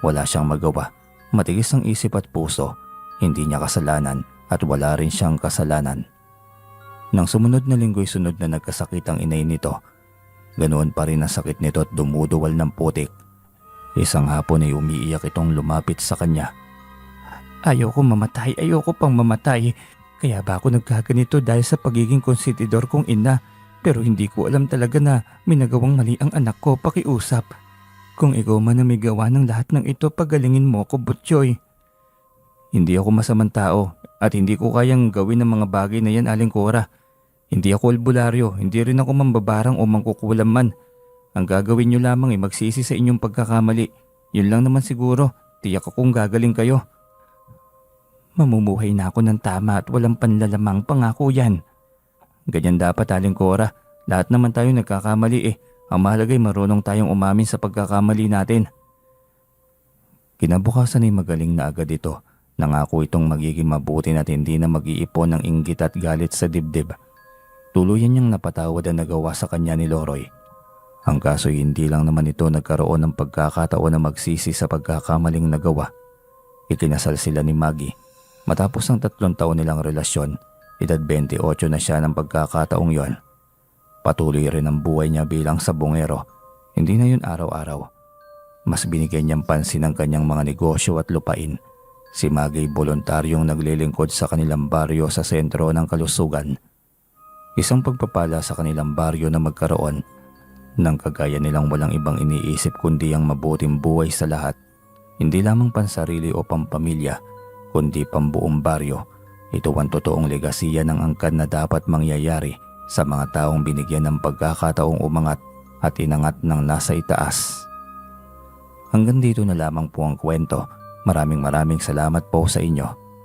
A: Wala siyang magawa. Matigas ang isip at puso. Hindi niya kasalanan at wala rin siyang kasalanan. Nang sumunod na linggo'y sunod na nagkasakit ang inay nito. Ganoon pa rin ang sakit nito at dumuduwal ng putik. Isang hapon ay umiiyak itong lumapit sa kanya.
C: Ayoko mamatay, ayoko pang mamatay. Kaya ba ako nagkaganito dahil sa pagiging konsentidor kong ina? Pero hindi ko alam talaga na minagawang mali ang anak ko, pakiusap. Kung ikaw man ang may gawa ng lahat ng ito, pagalingin mo ko, Butchoy.
A: Hindi ako masamang tao at hindi ko kayang gawin ang mga bagay na yan, Aling Cora. Hindi ako albularyo, hindi rin ako mambabarang o mangkukulam man. Ang gagawin niyo lamang ay magsisi sa inyong pagkakamali. Yun lang naman siguro, tiyak akong gagaling kayo.
C: Mamumuhay na ako ng tama at walang panlalamang, pangako yan.
A: Ganyan dapat, Aling Cora. Lahat naman tayo nagkakamali eh. Ang mahalaga ay marunong tayong umamin sa pagkakamali natin. Kinabukasan ay magaling na agad ito. Nangako itong magiging mabuti at hindi na mag-iipon ng inggit at galit sa dibdib. Tuluyan niyang napatawad ang nagawa sa kanya ni Loroy. Ang kaso hindi lang naman ito nagkaroon ng pagkakataon na magsisi sa pagkakamaling nagawa. Ikinasal sila ni Maggie. Matapos ang 3 taon nilang relasyon, edad 28 na siya ng pagkakataong yon. Patuloy rin ang buhay niya bilang sabongero. Hindi na yun araw-araw. Mas binigyan niyang pansin ang kanyang mga negosyo at lupain. Si Maggie voluntaryong naglilingkod sa kanilang baryo sa sentro ng kalusugan. Isang pagpapala sa kanilang baryo na magkaroon ng kagaya nilang walang ibang iniisip kundi ang mabuting buhay sa lahat. Hindi lamang pansarili o pampamilya, kundi pambuong baryo. Ito ang totoong legasiya ng angkan na dapat mangyayari sa mga taong binigyan ng pagkakataong umangat at inangat ng nasa itaas. Hanggang dito na lamang po ang kwento. Maraming salamat po sa inyo.